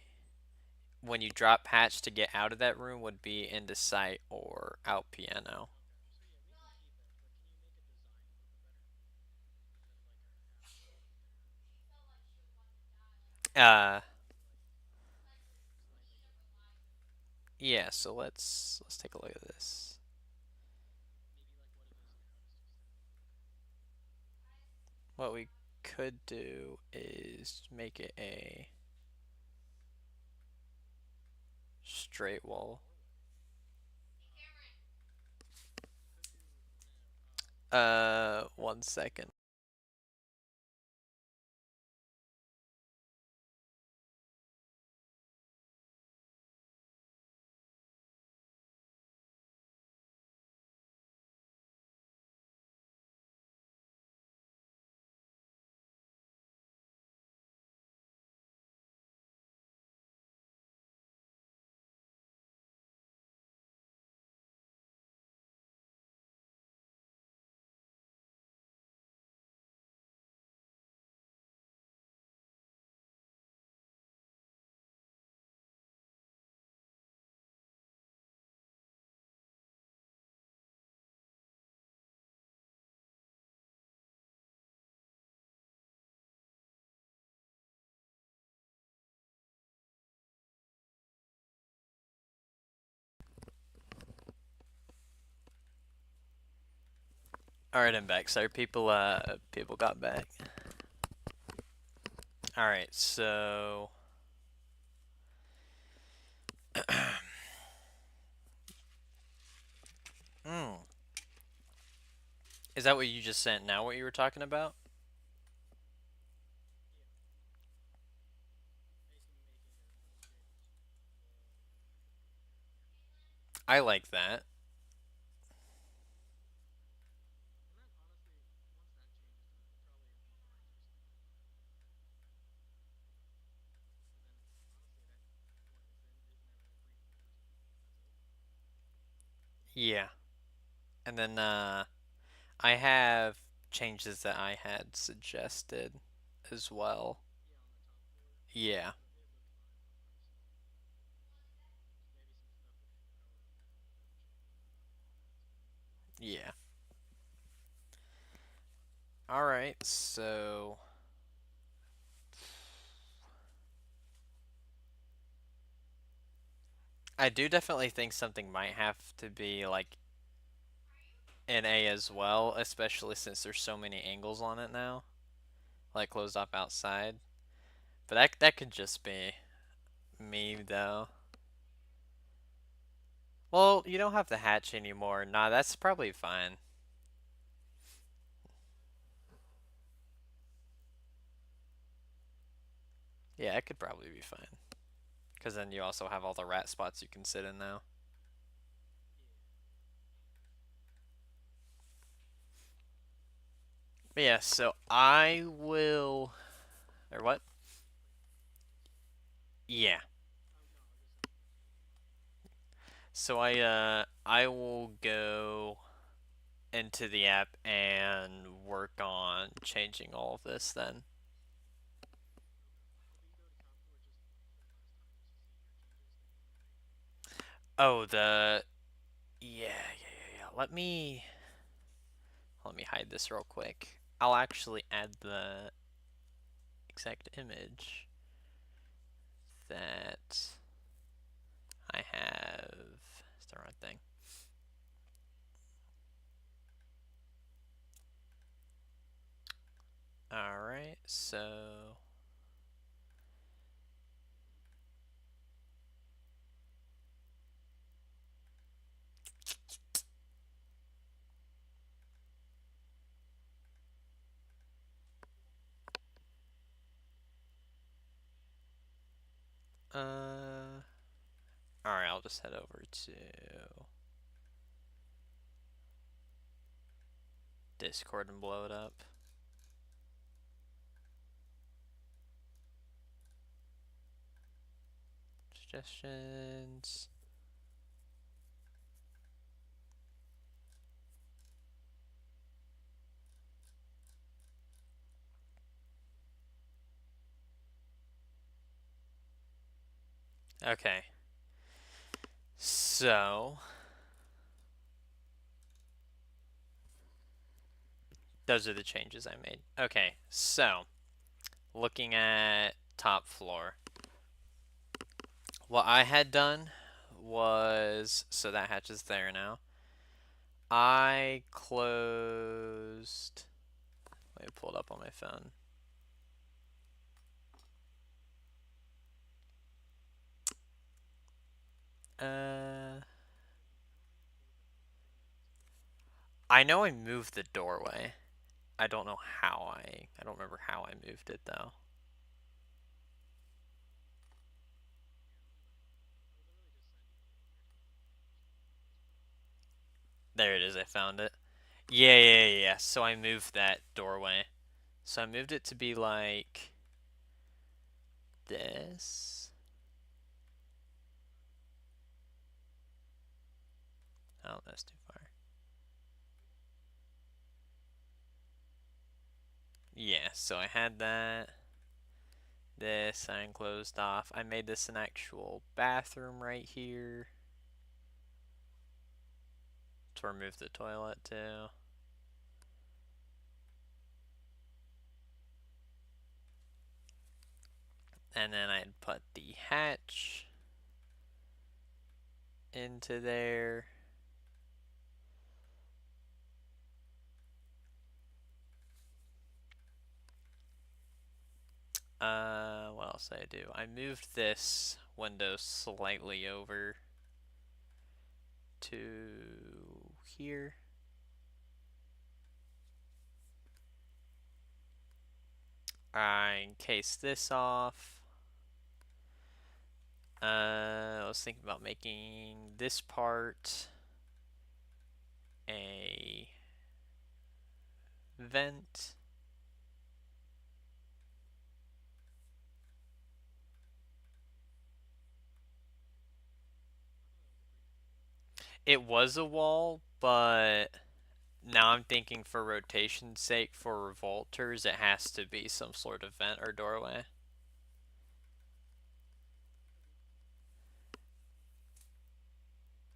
A: when you drop hatch to get out of that room would be into sight or out piano.
B: okay. So yeah, we can keep it, but can you make a design a little bit better instead of like our half wall right there?
A: Uh,
B: Maybe like slightly different.
A: yeah, so let's take a look at this.
B: Maybe like what it is now, just extend it out.
A: What we could do is make it a straight
B: Or a
A: wall.
B: doorway. You could do no.
A: 1 second. All right, I'm back. Sorry, people got back. All right, so mm, is that what you just sent now? What you were talking about? I like that.
B: And then honestly, once that changes, then it'll probably be more interesting. And then honestly, that what isn't there like a brief comparison? That's it.
A: Yeah, and then I have changes that I had suggested as well.
B: Yeah, on the top floor,
A: Yeah,
B: it looked fine honestly. Just maybe some stuff with the power level changing, but other than that, it's fine.
A: yeah. All right, so I do definitely think something might have to be like in A as well, especially since there's so many angles on it now, like closed off outside. But that could just be me though. Well, you don't have the hatch anymore. Nah, that's probably fine. Yeah, it could probably be fine. Because then you also have all the rat spots you can sit in now.
B: Yeah.
A: But yeah, so I will. Or what? Yeah.
B: Oh no, I was just saying yes.
A: So I will go into the app and work on changing all of this then.
B: Okay. Well, if you can go to top floor just for the last time, just to see your changes that you want to make.
A: Oh, the yeah. Let me hide this real quick. I'll actually add the exact image that I have. It's the right thing. All right, so all right, I'll just head over to Discord and blow it up. Suggestions. Okay. So, those are the changes I made. Okay, so looking at top floor, what I had done was so that hatch is there now. I closed. Let me pull it up on my phone. Uh, I know I moved the doorway. I don't know how I don't remember how I moved it though.
B: Yeah, let me look real quick. I'll literally just send you the link here so you can just look at it as well.
A: There it is. I found it. Yeah. So I moved that doorway. So I moved it to be like this. Oh, that's too far. Yeah, so I had that. This I enclosed off. I made this an actual bathroom right here to remove the toilet too. And then I'd put the hatch into there. What else did I do? I moved this window slightly over to here. I encased this off. I was thinking about making this part a vent. It was a wall, but now I'm thinking for rotation's sake, for revolters, it has to be some sort of vent or doorway.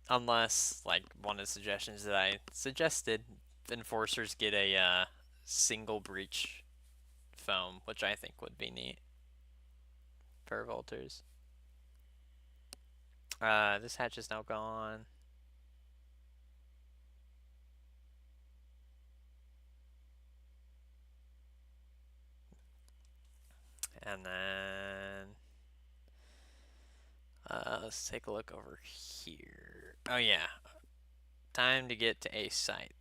A: Unless, like, one of the suggestions that I suggested, enforcers get a single breach foam, which I think would be neat for revolters. This hatch is now gone. And then let's take a look over here. Oh yeah, time to get to a site.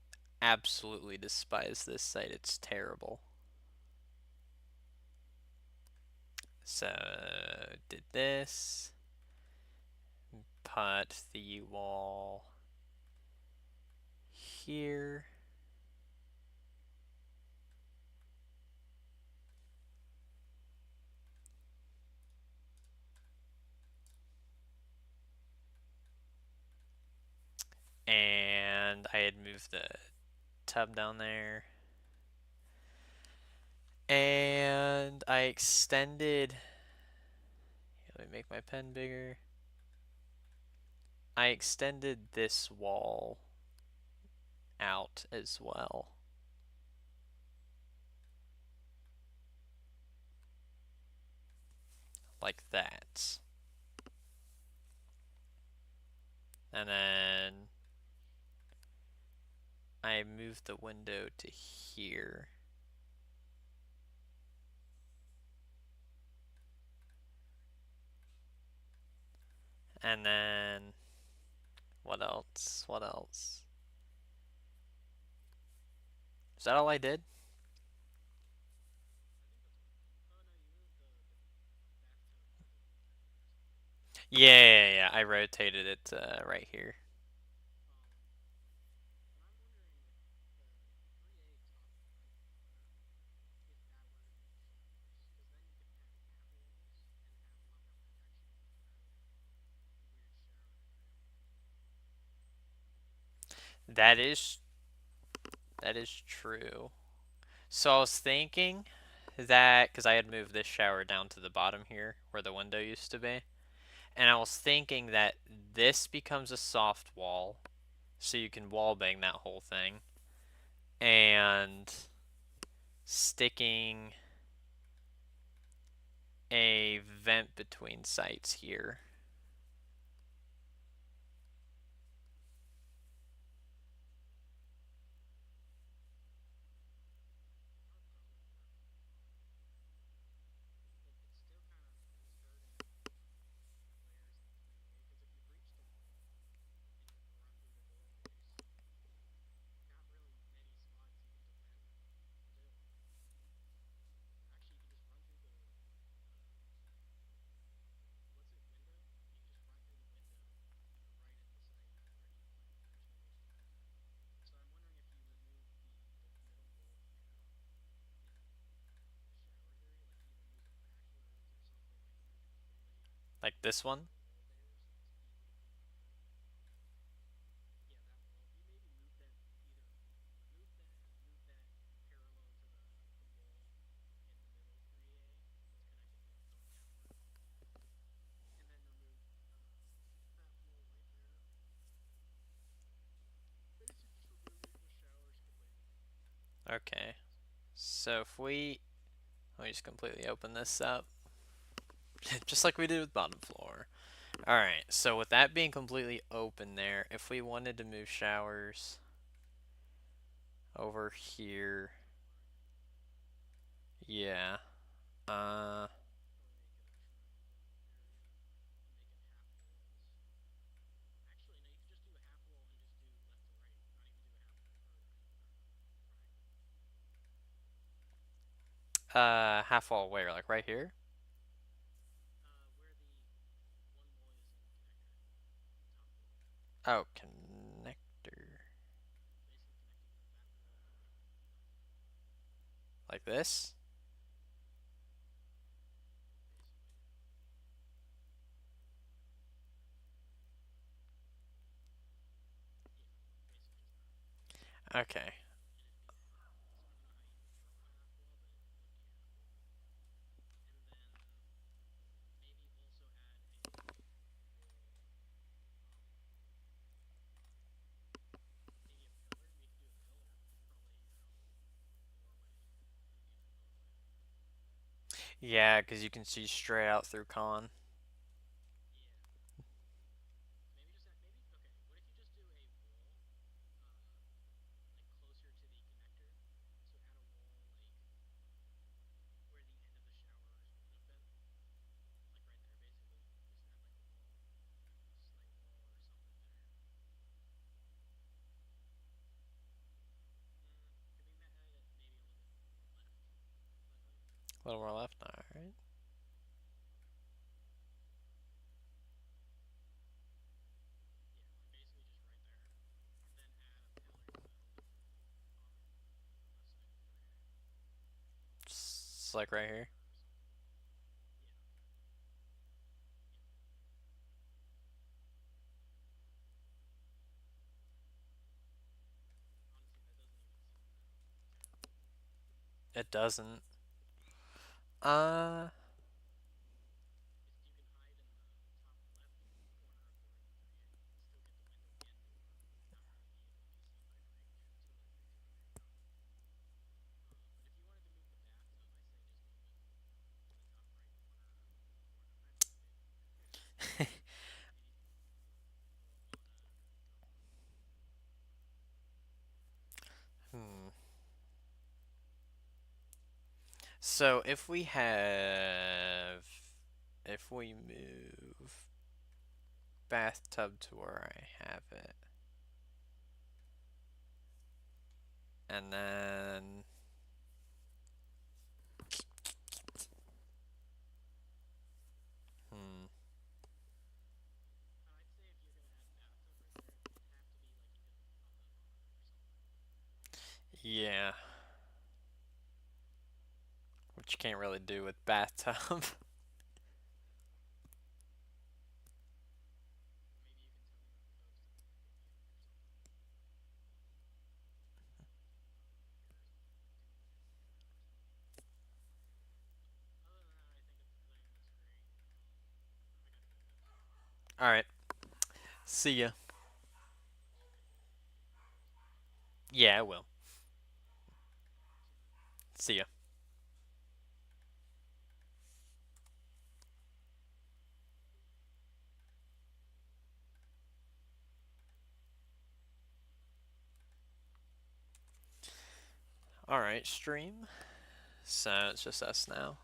A: Absolutely despise this site. It's terrible. So did this. Put the wall here. And I had moved the tub down there. And I extended. Let me make my pen bigger. I extended this wall out as well. Like that. And then I moved the window to here. And then what else? What else? Is that all I did? Yeah. I rotated it right here. That is that is true. So I was thinking that because I had moved this shower down to the bottom here where the window used to be, and I was thinking that this becomes a soft wall, so you can wall bang that whole thing, and sticking a vent between sites here. Like this one. Okay. So if let me just completely open this up. Just like we did with bottom floor. Alright, so with that being completely open there, if we wanted to move showers over here, yeah. Half wall where? Like right here?
B: Where the one wall is in connector, top wall,
A: Oh, connector.
B: basically connecting from that wall directly to the top wall,
A: Like this?
B: basically. Yeah, basically just that.
A: Okay.
B: And it'd be a half wall. So I don't know how you would draw a half wall, but it would be a half wall. And then maybe also add a wall, um, maybe a pillar. We could do a pillar, probably, I don't know, doorway in the doorway.
A: Yeah, because you can see straight out through con.
B: Yeah. So maybe just maybe okay. What if you just do a wall, uh, like closer to the connector? So add a wall like where the end of the showers would have been, like right there, basically. Just add like a wall, a slight wall or something there. Could we add it maybe a little bit more left, slightly?
A: A little more left. All right.
B: Yeah, like basically just right there, and then add a pillar in the middle, um, on the side over here,
A: Just like right
B: like
A: here.
B: there or something. Yeah, yep. Honestly, that doesn't even seem that terrible.
A: It doesn't. Uh,
B: Because you can hide in the top left corner of the room 3 and still get the window and door, and not really be able to be seen by two or three people right now. But if you wanted to move the bathtub, I say just move it to the top right corner. Not move it. Maybe go up on a couple.
A: hmm. So if we move bathtub to where I have it, and then hmm,
B: I'd say if you're gonna add bathtub right there, it'd have to be like you could on the bottom or something.
A: yeah, which you can't really do with bathtub.
B: Or maybe you can tell one of the folks to move it maybe up or something. To move it over here or something. To move it in here or something. But other than that, I think it looks great. I gotta go though, so
A: All right. See ya.
B: you gonna close it?
A: Yeah, I will.
B: See you then.
A: See ya. All right, stream. So it's just us now.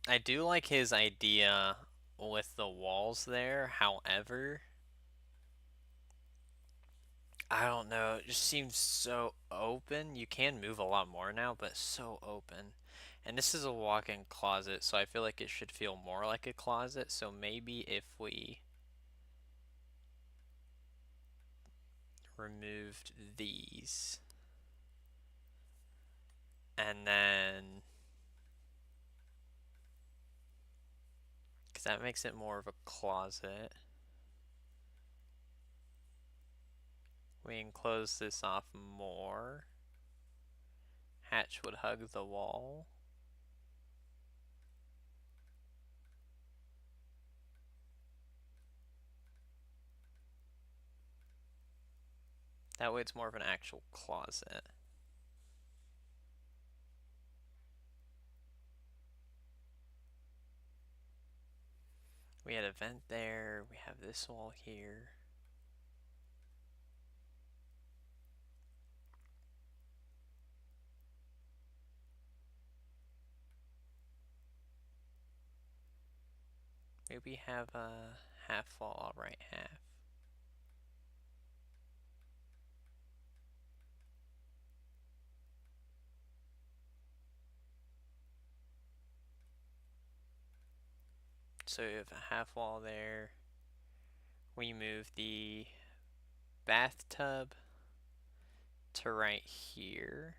A: I do like his idea with the walls there. However, I don't know. It just seems so open. You can move a lot more now, but so open. And this is a walk-in closet, so I feel like it should feel more like a closet. So maybe if we removed these and then because that makes it more of a closet. We can close this off more. Hatch would hug the wall. That way it's more of an actual closet. We had a vent there. We have this wall here. Maybe have a half wall, right half. So we have a half wall there. We move the bathtub to right here.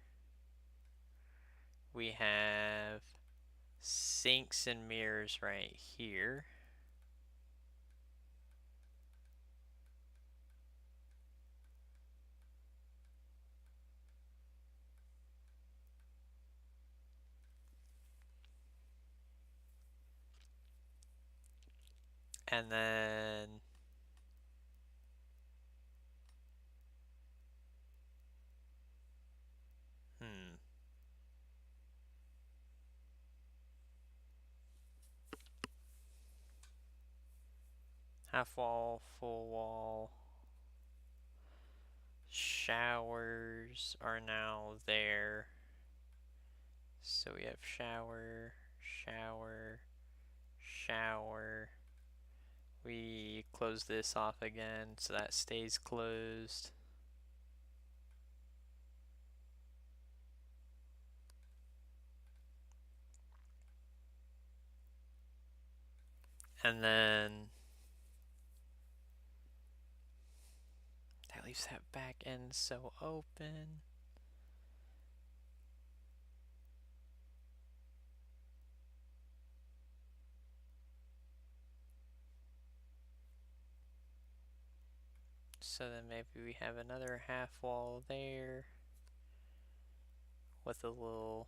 A: We have sinks and mirrors right here. And then half wall, full wall. Showers are now there. So we have shower, shower, shower. We close this off again so that stays closed. And then that leaves that back end so open. So then maybe we have another half wall there with a little,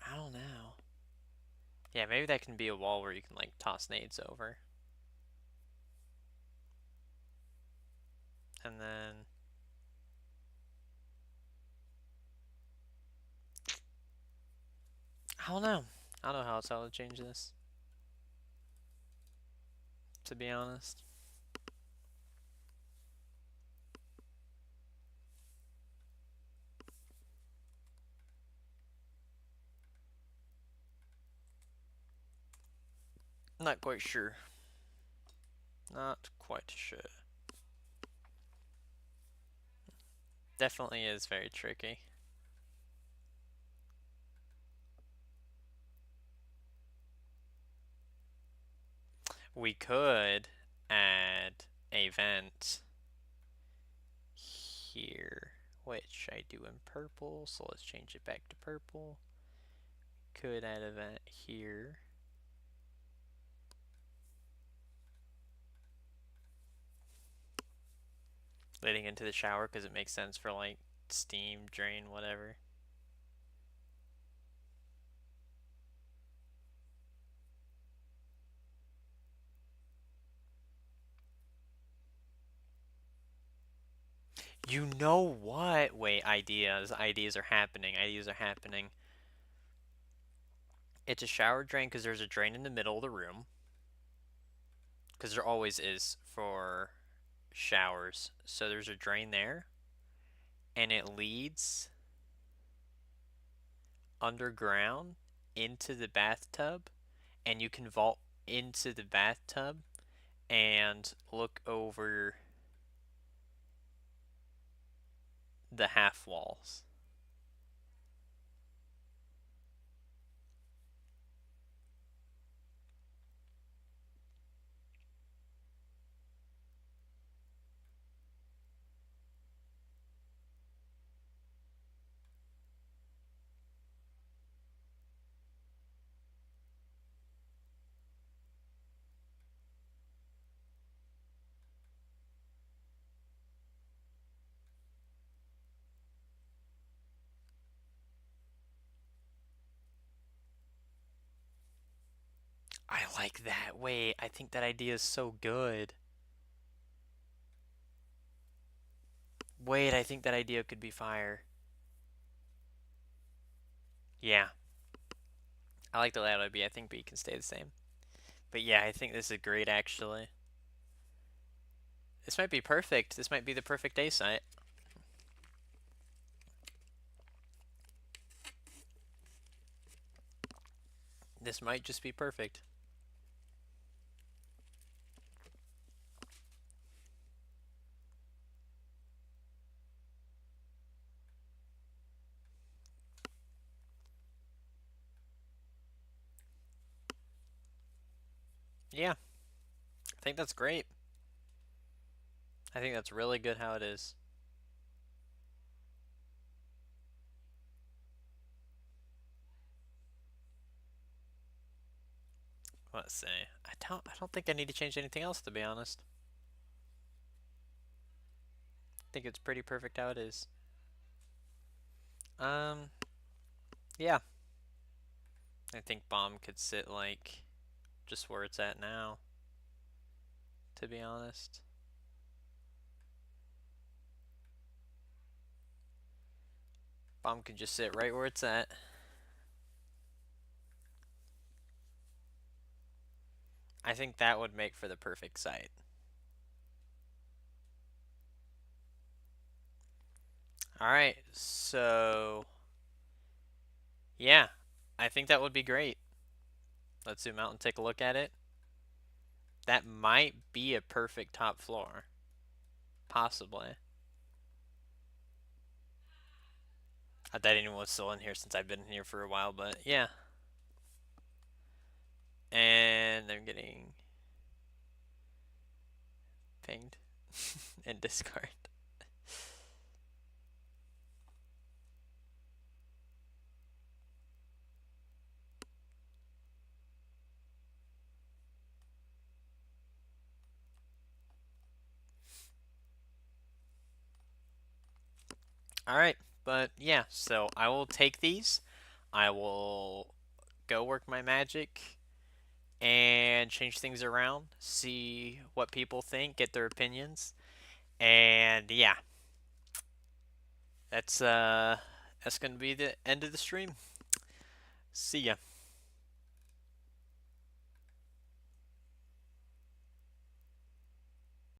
A: I don't know. Yeah, maybe that can be a wall where you can like toss nades over. And then I don't know. I don't know how else I would change this, to be honest. Not quite sure. Not quite sure. Definitely is very tricky. We could add a vent here, which I do in purple, so let's change it back to purple. Could add a vent here. Leading into the shower because it makes sense for like steam, drain, whatever. You know what? Wait, ideas. Ideas are happening. Ideas are happening. It's a shower drain because there's a drain in the middle of the room. Because there always is for showers. So there's a drain there. And it leads underground into the bathtub. And you can vault into the bathtub and look over the half walls. I like that. Wait, I think that idea is so good. Wait, I think that idea could be fire. Yeah. I like the layout of B. I think B can stay the same. But yeah, I think this is great actually. This might be perfect. This might be the perfect A site. This might just be perfect. yeah, I think that's great. I think that's really good how it is. Let's see. I don't think I need to change anything else, to be honest. I think it's pretty perfect how it is. Um, yeah. I think bomb could sit like just where it's at now, to be honest. Bomb could just sit right where it's at. I think that would make for the perfect site. Alright, so yeah, I think that would be great. Let's zoom out and take a look at it. That might be a perfect top floor. Possibly. I doubt anyone was still in here since I've been here for a while, but yeah. And I'm getting pinged in Discord. Alright, but yeah, so I will take these. I will go work my magic and change things around, see what people think, get their opinions. And yeah, that's gonna be the end of the stream. See ya.